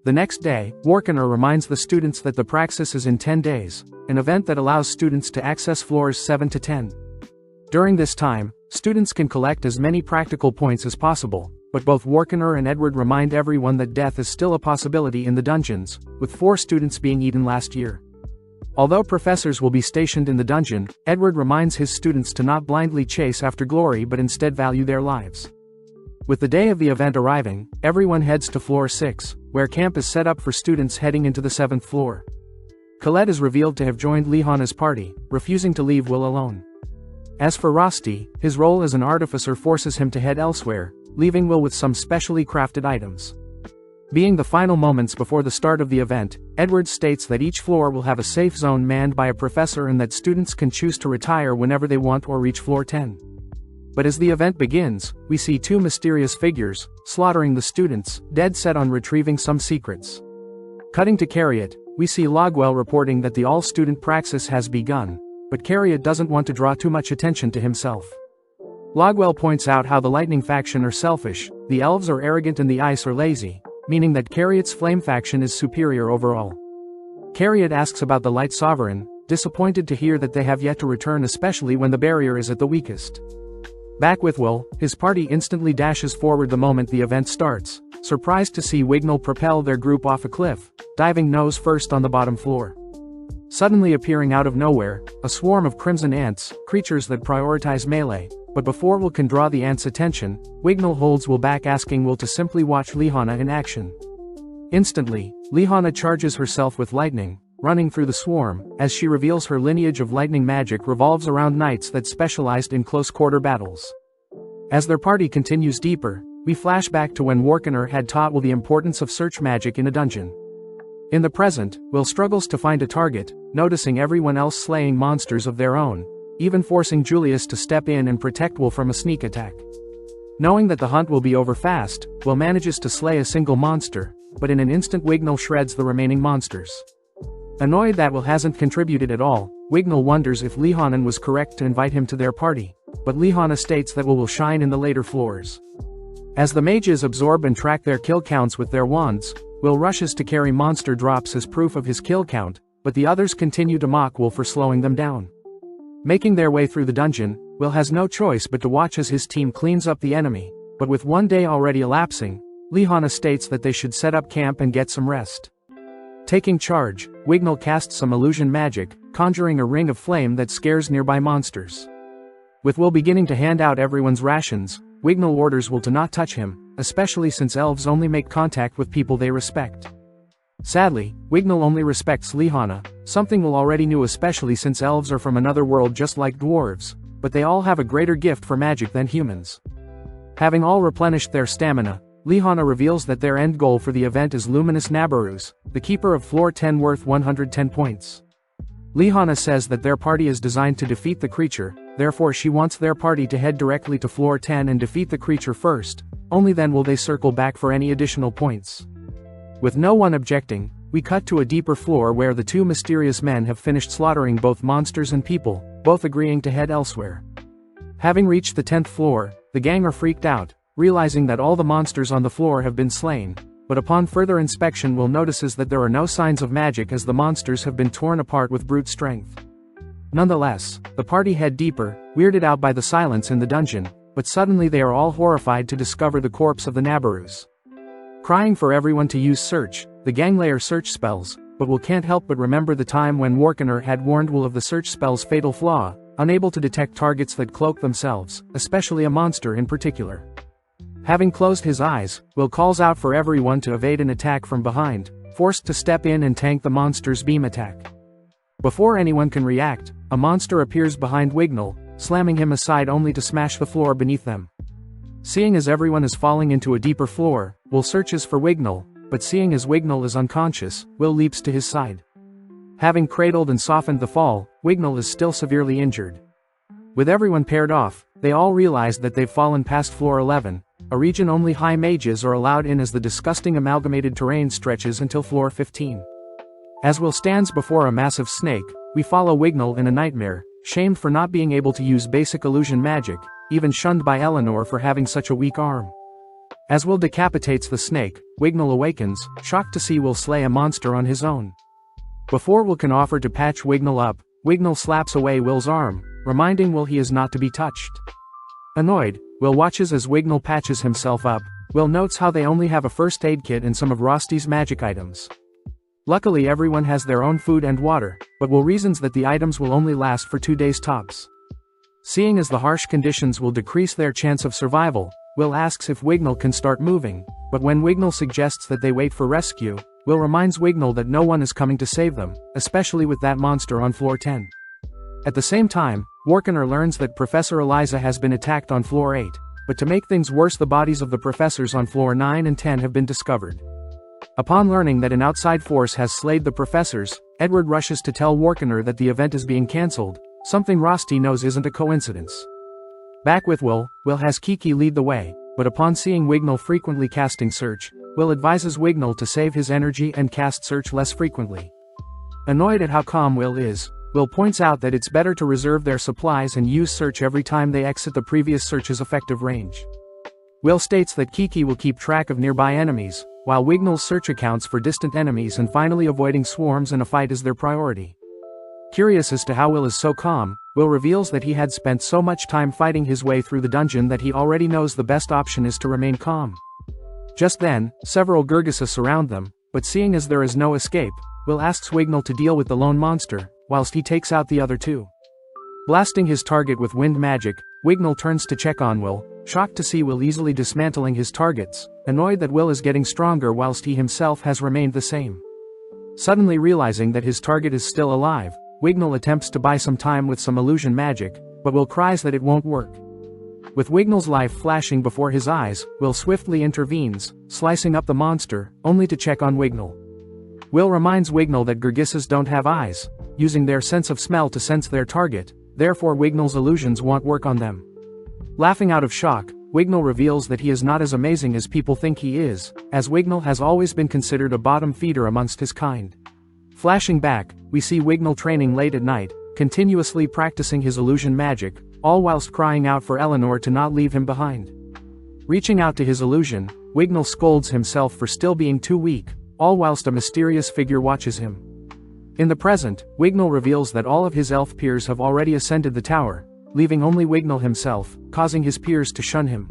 The next day, Warkener reminds the students that the Praxis is in 10 days, an event that allows students to access floors 7 to 10. During this time, students can collect as many practical points as possible, but both Warkener and Edward remind everyone that death is still a possibility in the dungeons, with 4 students being eaten last year. Although professors will be stationed in the dungeon, Edward reminds his students to not blindly chase after glory but instead value their lives. With the day of the event arriving, everyone heads to floor 6, where camp is set up for students heading into the 7th floor. Colette is revealed to have joined Lihana's party, refusing to leave Will alone. As for Rosti, his role as an artificer forces him to head elsewhere, leaving Will with some specially crafted items. Being the final moments before the start of the event, Edward states that each floor will have a safe zone manned by a professor and that students can choose to retire whenever they want or reach floor 10. But as the event begins, we see 2 mysterious figures, slaughtering the students, dead set on retrieving some secrets. Cutting to Cariot, we see Logwell reporting that the all-student praxis has begun, but Cariot doesn't want to draw too much attention to himself. Logwell points out how the lightning faction are selfish, the elves are arrogant and the ice are lazy, meaning that Cariot's flame faction is superior overall. Cariot asks about the light sovereign, disappointed to hear that they have yet to return, especially when the barrier is at the weakest. Back with Will, his party instantly dashes forward the moment the event starts, surprised to see Wignall propel their group off a cliff, diving nose first on the bottom floor. Suddenly appearing out of nowhere, a swarm of crimson ants, creatures that prioritize melee, but before Will can draw the ants' attention, Wignall holds Will back, asking Will to simply watch Lihana in action. Instantly, Lihana charges herself with lightning, running through the swarm, as she reveals her lineage of lightning magic revolves around knights that specialized in close-quarter battles. As their party continues deeper, we flash back to when Warkener had taught Will the importance of search magic in a dungeon. In the present, Will struggles to find a target, noticing everyone else slaying monsters of their own, even forcing Julius to step in and protect Will from a sneak attack. Knowing that the hunt will be over fast, Will manages to slay a single monster, but in an instant Wignall shreds the remaining monsters. Annoyed that Will hasn't contributed at all, Wignall wonders if Lihana was correct to invite him to their party, but Lihana states that Will shine in the later floors. As the mages absorb and track their kill counts with their wands, Will rushes to carry monster drops as proof of his kill count, but the others continue to mock Will for slowing them down. Making their way through the dungeon, Will has no choice but to watch as his team cleans up the enemy, but with one day already elapsing, Lihana states that they should set up camp and get some rest. Taking charge, Wignall casts some illusion magic, conjuring a ring of flame that scares nearby monsters. With Will beginning to hand out everyone's rations, Wignall orders Will to not touch him, especially since elves only make contact with people they respect. Sadly, Wignall only respects Lihana, something Will already knew, especially since elves are from another world just like dwarves, but they all have a greater gift for magic than humans. Having all replenished their stamina, Lihana reveals that their end goal for the event is Luminous Nabarus, the keeper of floor 10 worth 110 points. Lihana says that their party is designed to defeat the creature, therefore she wants their party to head directly to floor 10 and defeat the creature first, only then will they circle back for any additional points. With no one objecting, we cut to a deeper floor where the two mysterious men have finished slaughtering both monsters and people, both agreeing to head elsewhere. Having reached the 10th floor, the gang are freaked out, realizing that all the monsters on the floor have been slain, but upon further inspection Will notices that there are no signs of magic as the monsters have been torn apart with brute strength. Nonetheless, the party head deeper, weirded out by the silence in the dungeon, but suddenly they are all horrified to discover the corpse of the Nabarus. Crying for everyone to use search, the gang layer search spells, but Will can't help but remember the time when Warkener had warned Will of the search spell's fatal flaw, unable to detect targets that cloak themselves, especially a monster in particular. Having closed his eyes, Will calls out for everyone to evade an attack from behind, forced to step in and tank the monster's beam attack. Before anyone can react, a monster appears behind Wignall, slamming him aside only to smash the floor beneath them. Seeing as everyone is falling into a deeper floor, Will searches for Wignall, but seeing as Wignall is unconscious, Will leaps to his side. Having cradled and softened the fall, Wignall is still severely injured. With everyone paired off, they all realize that they've fallen past floor 11, a region only high mages are allowed in as the disgusting amalgamated terrain stretches until floor 15. As Will stands before a massive snake, we follow Wignall in a nightmare, shamed for not being able to use basic illusion magic, even shunned by Eleanor for having such a weak arm. As Will decapitates the snake, Wignall awakens, shocked to see Will slay a monster on his own. Before Will can offer to patch Wignall up, Wignall slaps away Will's arm, reminding Will he is not to be touched. Annoyed, Will watches as Wignall patches himself up. Will notes how they only have a first aid kit and some of Rosty's magic items. Luckily everyone has their own food and water, but Will reasons that the items will only last for 2 days tops. Seeing as the harsh conditions will decrease their chance of survival, Will asks if Wignall can start moving, but when Wignall suggests that they wait for rescue, Will reminds Wignall that no one is coming to save them, especially with that monster on floor 10. At the same time, Warkener learns that Professor Eliza has been attacked on floor 8, but to make things worse the bodies of the professors on floor 9 and 10 have been discovered. Upon learning that an outside force has slayed the professors, Edward rushes to tell Warkener that the event is being cancelled, something Rosty knows isn't a coincidence. Back with Will has Kiki lead the way, but upon seeing Wignall frequently casting search, Will advises Wignall to save his energy and cast search less frequently. Annoyed at how calm Will is, Will points out that it's better to reserve their supplies and use search every time they exit the previous search's effective range. Will states that Kiki will keep track of nearby enemies, while Wignall's search accounts for distant enemies and finally avoiding swarms in a fight is their priority. Curious as to how Will is so calm, Will reveals that he had spent so much time fighting his way through the dungeon that he already knows the best option is to remain calm. Just then, several Gurgisa surround them, but seeing as there is no escape, Will asks Wignall to deal with the lone monster, whilst he takes out the other two. Blasting his target with wind magic, Wignall turns to check on Will, shocked to see Will easily dismantling his targets, annoyed that Will is getting stronger whilst he himself has remained the same. Suddenly realizing that his target is still alive, Wignall attempts to buy some time with some illusion magic, but Will cries that it won't work. With Wignall's life flashing before his eyes, Will swiftly intervenes, slicing up the monster, only to check on Wignall. Will reminds Wignall that Gurgisas don't have eyes, using their sense of smell to sense their target, therefore Wignall's illusions won't work on them. Laughing out of shock, Wignall reveals that he is not as amazing as people think he is, as Wignall has always been considered a bottom feeder amongst his kind. Flashing back, we see Wignall training late at night, continuously practicing his illusion magic, all whilst crying out for Eleanor to not leave him behind. Reaching out to his illusion, Wignall scolds himself for still being too weak, all whilst a mysterious figure watches him. In the present, Wignall reveals that all of his elf peers have already ascended the tower, leaving only Wignall himself, causing his peers to shun him.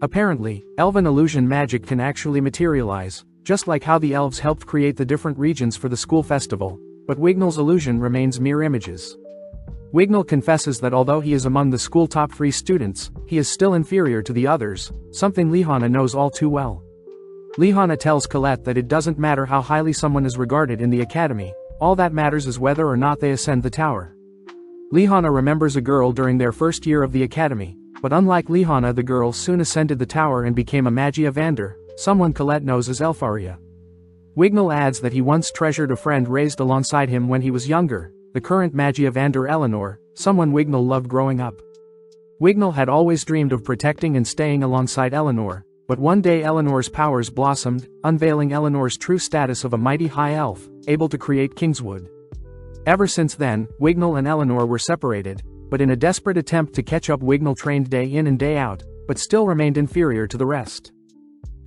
Apparently, elven illusion magic can actually materialize, just like how the elves helped create the different regions for the school festival, but Wignall's illusion remains mere images. Wignall confesses that although he is among the school top 3 students, he is still inferior to the others, something Lihana knows all too well. Lihana tells Colette that it doesn't matter how highly someone is regarded in the academy, all that matters is whether or not they ascend the tower. Lihana remembers a girl during their first year of the academy, but unlike Lihana, the girl soon ascended the tower and became a Magia Vander, someone Colette knows as Elfaria. Wignall adds that he once treasured a friend raised alongside him when he was younger, the current Magia Vander Eleanor, someone Wignall loved growing up. Wignall had always dreamed of protecting and staying alongside Eleanor, but one day Eleanor's powers blossomed, unveiling Eleanor's true status of a mighty high elf, able to create Kingswood. Ever since then, Wignall and Eleanor were separated, but in a desperate attempt to catch up, Wignall trained day in and day out, but still remained inferior to the rest.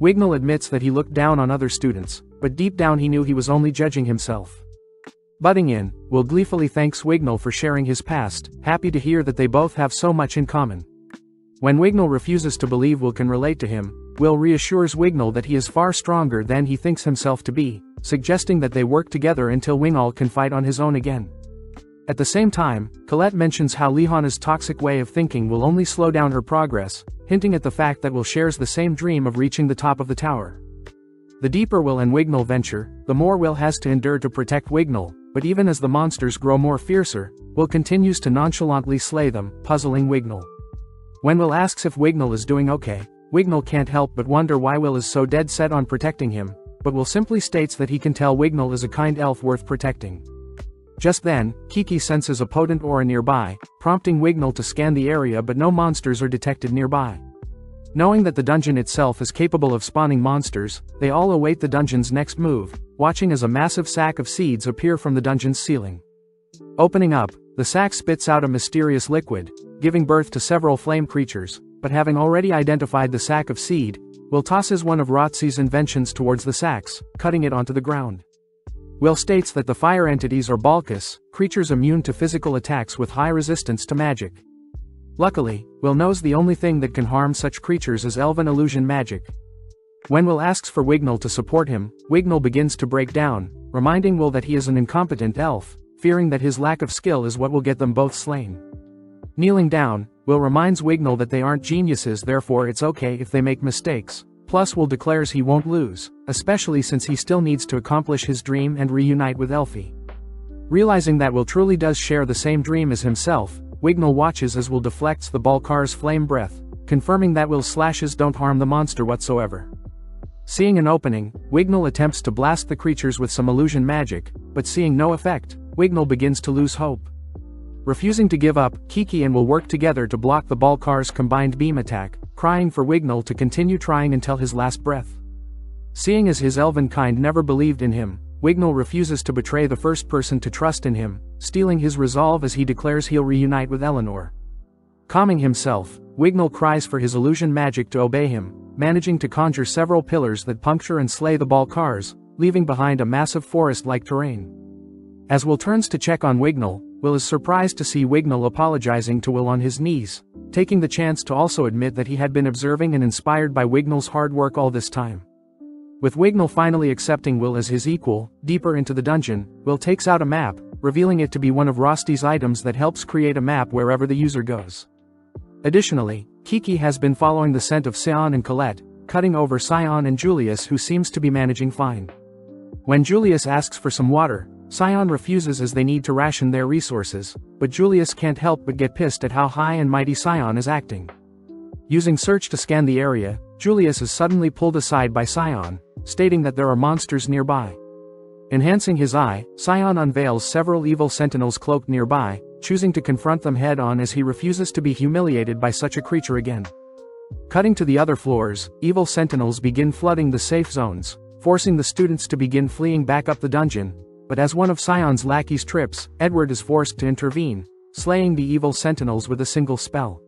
Wignall admits that he looked down on other students, but deep down he knew he was only judging himself. Butting in, Will gleefully thanks Wignall for sharing his past, happy to hear that they both have so much in common. When Wignall refuses to believe Will can relate to him, Will reassures Wignall that he is far stronger than he thinks himself to be, suggesting that they work together until Wignall can fight on his own again. At the same time, Colette mentions how Lihana's toxic way of thinking will only slow down her progress, hinting at the fact that Will shares the same dream of reaching the top of the tower. The deeper Will and Wignall venture, the more Will has to endure to protect Wignall, but even as the monsters grow more fiercer, Will continues to nonchalantly slay them, puzzling Wignall. When Will asks if Wignall is doing okay, Wignall can't help but wonder why Will is so dead set on protecting him, but Will simply states that he can tell Wignall is a kind elf worth protecting. Just then, Kiki senses a potent aura nearby, prompting Wignall to scan the area, but no monsters are detected nearby. Knowing that the dungeon itself is capable of spawning monsters, they all await the dungeon's next move, watching as a massive sack of seeds appear from the dungeon's ceiling. Opening up, the sack spits out a mysterious liquid, giving birth to several flame creatures, but having already identified the sack of seed, Will tosses one of Rotzi's inventions towards the sacks, cutting it onto the ground. Will states that the fire entities are Balkus, creatures immune to physical attacks with high resistance to magic. Luckily, Will knows the only thing that can harm such creatures is elven illusion magic. When Will asks for Wignall to support him, Wignall begins to break down, reminding Will that he is an incompetent elf, fearing that his lack of skill is what will get them both slain. Kneeling down, Will reminds Wignall that they aren't geniuses, therefore it's okay if they make mistakes. Plus Will declares he won't lose, especially since he still needs to accomplish his dream and reunite with Elfie. Realizing that Will truly does share the same dream as himself, Wignall watches as Will deflects the Balkar's flame breath, confirming that Will's slashes don't harm the monster whatsoever. Seeing an opening, Wignall attempts to blast the creatures with some illusion magic, but seeing no effect, Wignall begins to lose hope. Refusing to give up, Kiki and Will work together to block the Balkar's combined beam attack, crying for Wignall to continue trying until his last breath. Seeing as his elven kind never believed in him, Wignall refuses to betray the first person to trust in him, stealing his resolve as he declares he'll reunite with Eleanor. Calming himself, Wignall cries for his illusion magic to obey him, managing to conjure several pillars that puncture and slay the Balkars, leaving behind a massive forest-like terrain. As Will turns to check on Wignall, Will is surprised to see Wignall apologizing to Will on his knees, taking the chance to also admit that he had been observing and inspired by Wignall's hard work all this time. With Wignall finally accepting Will as his equal, deeper into the dungeon, Will takes out a map, revealing it to be one of Rosti's items that helps create a map wherever the user goes. Additionally, Kiki has been following the scent of Sion and Colette, cutting over Sion and Julius, who seems to be managing fine. When Julius asks for some water, Sion refuses as they need to ration their resources, but Julius can't help but get pissed at how high and mighty Sion is acting. Using search to scan the area, Julius is suddenly pulled aside by Sion, stating that there are monsters nearby. Enhancing his eye, Sion unveils several evil sentinels cloaked nearby, choosing to confront them head-on as he refuses to be humiliated by such a creature again. Cutting to the other floors, evil sentinels begin flooding the safe zones, forcing the students to begin fleeing back up the dungeon, but as one of Sion's lackeys trips, Edward is forced to intervene, slaying the evil sentinels with a single spell.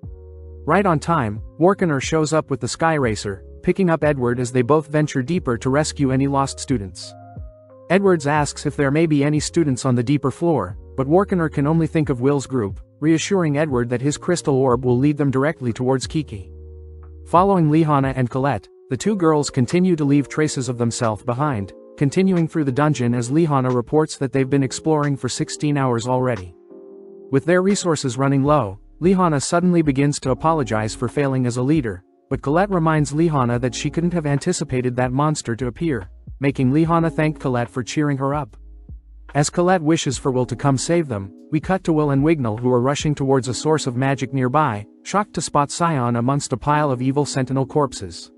Right on time, Warkener shows up with the Sky Racer, picking up Edward as they both venture deeper to rescue any lost students. Edwards asks if there may be any students on the deeper floor, but Warkener can only think of Will's group, reassuring Edward that his crystal orb will lead them directly towards Kiki. Following Lihana and Colette, the two girls continue to leave traces of themselves behind, continuing through the dungeon as Lihana reports that they've been exploring for 16 hours already. With their resources running low, Lihana suddenly begins to apologize for failing as a leader, but Colette reminds Lihana that she couldn't have anticipated that monster to appear, making Lihana thank Colette for cheering her up. As Colette wishes for Will to come save them, we cut to Will and Wignall who are rushing towards a source of magic nearby, shocked to spot Scion amongst a pile of evil sentinel corpses.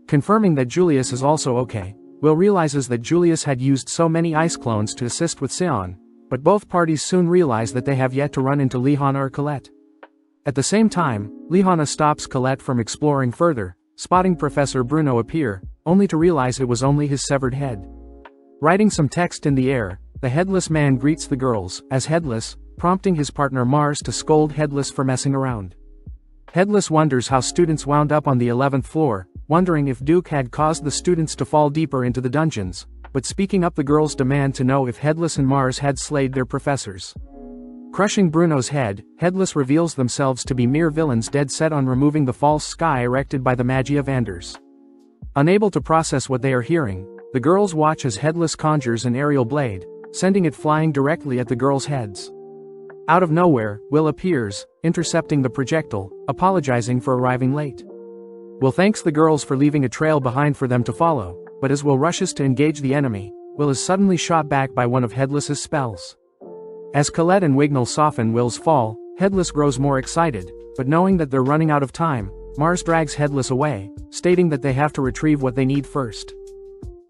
Confirming that Julius is also okay, Will realizes that Julius had used so many ice clones to assist with Scion, but both parties soon realize that they have yet to run into Lihana or Colette. At the same time, Lihana stops Colette from exploring further, spotting Professor Bruno appear, only to realize it was only his severed head. Writing some text in the air, the Headless Man greets the girls as Headless, prompting his partner Mars to scold Headless for messing around. Headless wonders how students wound up on the 11th floor, wondering if Duke had caused the students to fall deeper into the dungeons, but speaking up the girls demand to know if Headless and Mars had slayed their professors. Crushing Bruno's head, Headless reveals themselves to be mere villains dead set on removing the false sky erected by the Magia Vanders. Unable to process what they are hearing, the girls watch as Headless conjures an aerial blade, sending it flying directly at the girls' heads. Out of nowhere, Will appears, intercepting the projectile, apologizing for arriving late. Will thanks the girls for leaving a trail behind for them to follow, but as Will rushes to engage the enemy, Will is suddenly shot back by one of Headless's spells. As Colette and Wignall soften Will's fall, Headless grows more excited, but knowing that they're running out of time, Mars drags Headless away, stating that they have to retrieve what they need first.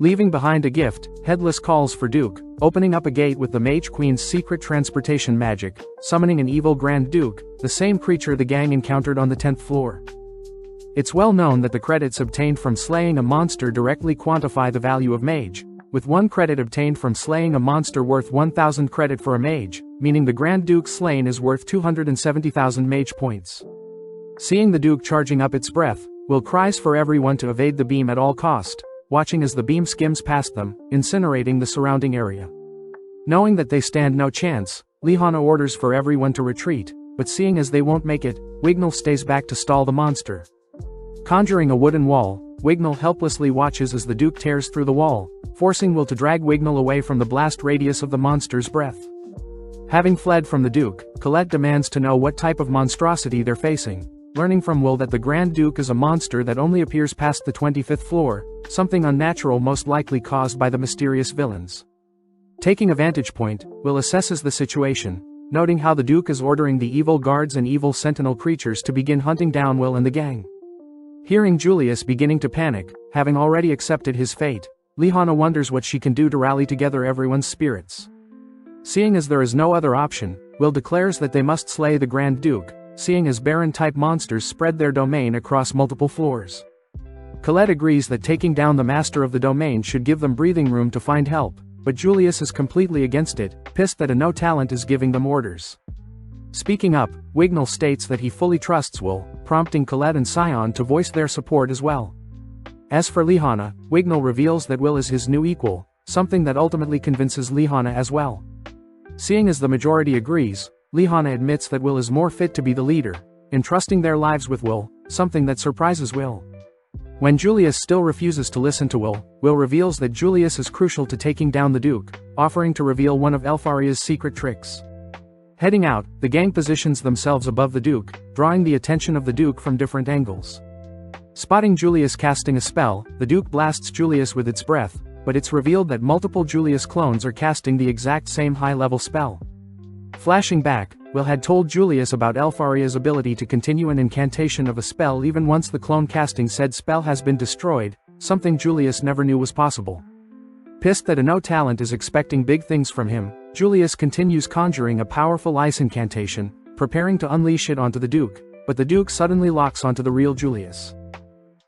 Leaving behind a gift, Headless calls for Duke, opening up a gate with the Mage Queen's secret transportation magic, summoning an evil Grand Duke, the same creature the gang encountered on the 10th floor. It's well known that the credits obtained from slaying a monster directly quantify the value of Mage, with 1 credit obtained from slaying a monster worth 1,000 credit for a Mage, meaning the Grand Duke slain is worth 270,000 Mage points. Seeing the Duke charging up its breath, Will cries for everyone to evade the beam at all cost, watching as the beam skims past them, incinerating the surrounding area. Knowing that they stand no chance, Lihana orders for everyone to retreat, but seeing as they won't make it, Wignall stays back to stall the monster. Conjuring a wooden wall, Wignall helplessly watches as the Duke tears through the wall, forcing Will to drag Wignall away from the blast radius of the monster's breath. Having fled from the Duke, Colette demands to know what type of monstrosity they're facing, learning from Will that the Grand Duke is a monster that only appears past the 25th floor, something unnatural most likely caused by the mysterious villains. Taking a vantage point, Will assesses the situation, noting how the Duke is ordering the evil guards and evil sentinel creatures to begin hunting down Will and the gang. Hearing Julius beginning to panic, having already accepted his fate, Lihana wonders what she can do to rally together everyone's spirits. Seeing as there is no other option, Will declares that they must slay the Grand Duke, seeing as Baron-type monsters spread their domain across multiple floors. Colette agrees that taking down the master of the domain should give them breathing room to find help, but Julius is completely against it, pissed that a no-talent is giving them orders. Speaking up, Wignall states that he fully trusts Will, prompting Colette and Scion to voice their support as well. As for Lihana, Wignall reveals that Will is his new equal, something that ultimately convinces Lihana as well. Seeing as the majority agrees, Lihana admits that Will is more fit to be the leader, entrusting their lives with Will, something that surprises Will. When Julius still refuses to listen to Will reveals that Julius is crucial to taking down the Duke, offering to reveal one of Elfaria's secret tricks. Heading out, the gang positions themselves above the Duke, drawing the attention of the Duke from different angles. Spotting Julius casting a spell, the Duke blasts Julius with its breath, but it's revealed that multiple Julius clones are casting the exact same high-level spell. Flashing back, Will had told Julius about Elfaria's ability to continue an incantation of a spell even once the clone casting said spell has been destroyed, something Julius never knew was possible. Pissed that a no-talent is expecting big things from him, Julius continues conjuring a powerful ice incantation, preparing to unleash it onto the Duke, but the Duke suddenly locks onto the real Julius.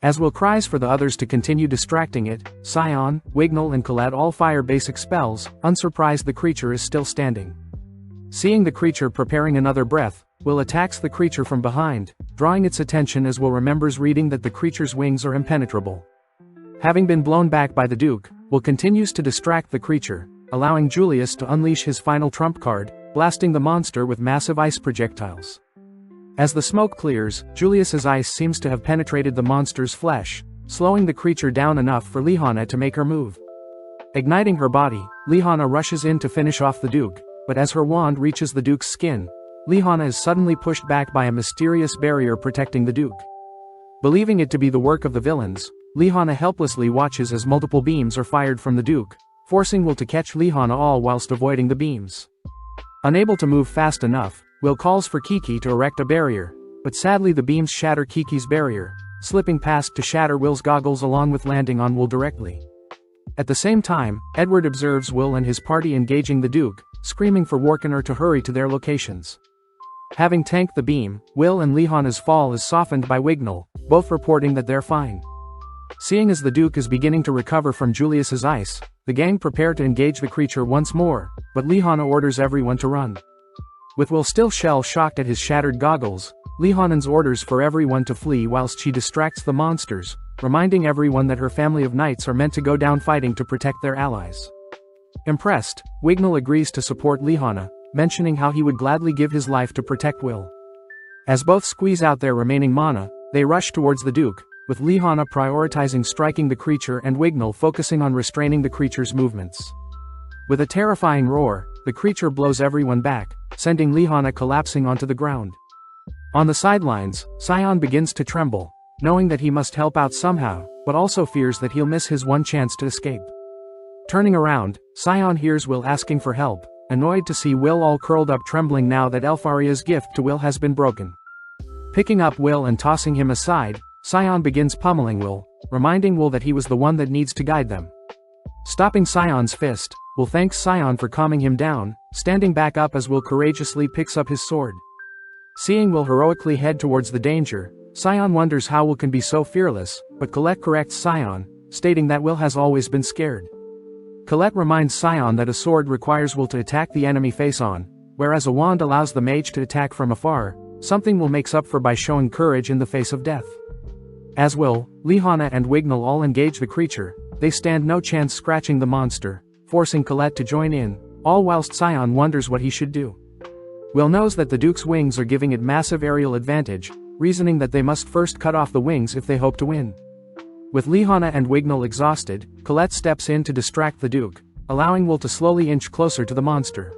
As Will cries for the others to continue distracting it, Scion, Wignall and Colette all fire basic spells, unsurprised the creature is still standing. Seeing the creature preparing another breath, Will attacks the creature from behind, drawing its attention as Will remembers reading that the creature's wings are impenetrable. Having been blown back by the Duke, Will continues to distract the creature, allowing Julius to unleash his final trump card, blasting the monster with massive ice projectiles. As the smoke clears, Julius's ice seems to have penetrated the monster's flesh, slowing the creature down enough for Lihana to make her move. Igniting her body, Lihana rushes in to finish off the Duke, but as her wand reaches the Duke's skin, Lihana is suddenly pushed back by a mysterious barrier protecting the Duke. Believing it to be the work of the villains, Lihana helplessly watches as multiple beams are fired from the Duke, forcing Will to catch Lihana all whilst avoiding the beams. Unable to move fast enough, Will calls for Kiki to erect a barrier, but sadly the beams shatter Kiki's barrier, slipping past to shatter Will's goggles along with landing on Will directly. At the same time, Edward observes Will and his party engaging the Duke, screaming for Warkener to hurry to their locations. Having tanked the beam, Will and Lihana's fall is softened by Wignall, both reporting that they're fine. Seeing as the Duke is beginning to recover from Julius's ice, the gang prepare to engage the creature once more, but Lihana orders everyone to run. With Will still shell-shocked at his shattered goggles, Lihanan's orders for everyone to flee whilst she distracts the monsters, reminding everyone that her family of knights are meant to go down fighting to protect their allies. Impressed, Wignall agrees to support Lihana, mentioning how he would gladly give his life to protect Will. As both squeeze out their remaining mana, they rush towards the Duke, with Lihana prioritizing striking the creature and Wignall focusing on restraining the creature's movements. With a terrifying roar, the creature blows everyone back, sending Lihana collapsing onto the ground. On the sidelines, Sion begins to tremble, knowing that he must help out somehow, but also fears that he'll miss his one chance to escape. Turning around, Sion hears Will asking for help, annoyed to see Will all curled up trembling now that Elfaria's gift to Will has been broken. Picking up Will and tossing him aside, Sion begins pummeling Will, reminding Will that he was the one that needs to guide them. Stopping Sion's fist, Will thanks Sion for calming him down, standing back up as Will courageously picks up his sword. Seeing Will heroically head towards the danger, Sion wonders how Will can be so fearless, but Colette corrects Sion, stating that Will has always been scared. Colette reminds Sion that a sword requires Will to attack the enemy face-on, whereas a wand allows the mage to attack from afar, something Will makes up for by showing courage in the face of death. As Will, Lihana and Wignall all engage the creature, they stand no chance scratching the monster, forcing Colette to join in, all whilst Sion wonders what he should do. Will knows that the Duke's wings are giving it massive aerial advantage, reasoning that they must first cut off the wings if they hope to win. With Lihana and Wignall exhausted, Colette steps in to distract the Duke, allowing Will to slowly inch closer to the monster.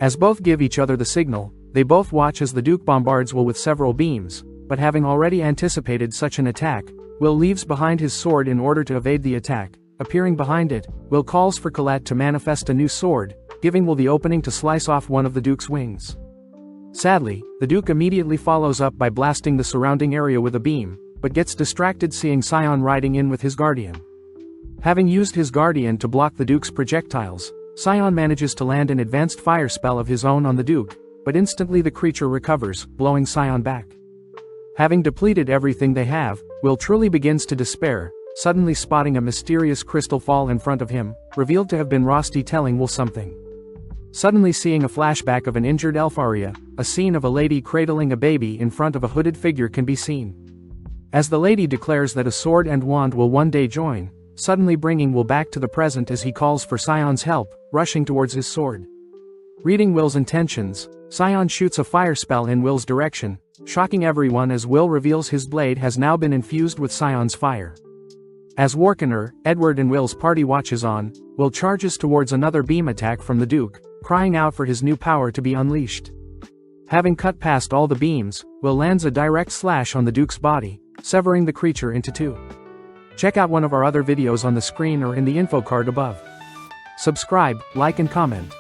As both give each other the signal, they both watch as the Duke bombards Will with several beams, but having already anticipated such an attack, Will leaves behind his sword in order to evade the attack. Appearing behind it, Will calls for Colette to manifest a new sword, giving Will the opening to slice off one of the Duke's wings. Sadly, the Duke immediately follows up by blasting the surrounding area with a beam, but gets distracted seeing Sion riding in with his guardian. Having used his guardian to block the Duke's projectiles, Sion manages to land an advanced fire spell of his own on the Duke, but instantly the creature recovers, blowing Sion back. Having depleted everything they have, Will truly begins to despair, suddenly spotting a mysterious crystal fall in front of him, revealed to have been Rosti telling Will something. Suddenly seeing a flashback of an injured Elfaria, a scene of a lady cradling a baby in front of a hooded figure can be seen. As the lady declares that a sword and wand will one day join, suddenly bringing Will back to the present as he calls for Sion's help, rushing towards his sword. Reading Will's intentions, Sion shoots a fire spell in Will's direction, shocking everyone as Will reveals his blade has now been infused with Sion's fire. As Warkener, Edward and Will's party watches on, Will charges towards another beam attack from the Duke, crying out for his new power to be unleashed. Having cut past all the beams, Will lands a direct slash on the Duke's body, severing the creature into two. Check out one of our other videos on the screen or in the info card above. Subscribe, like and comment.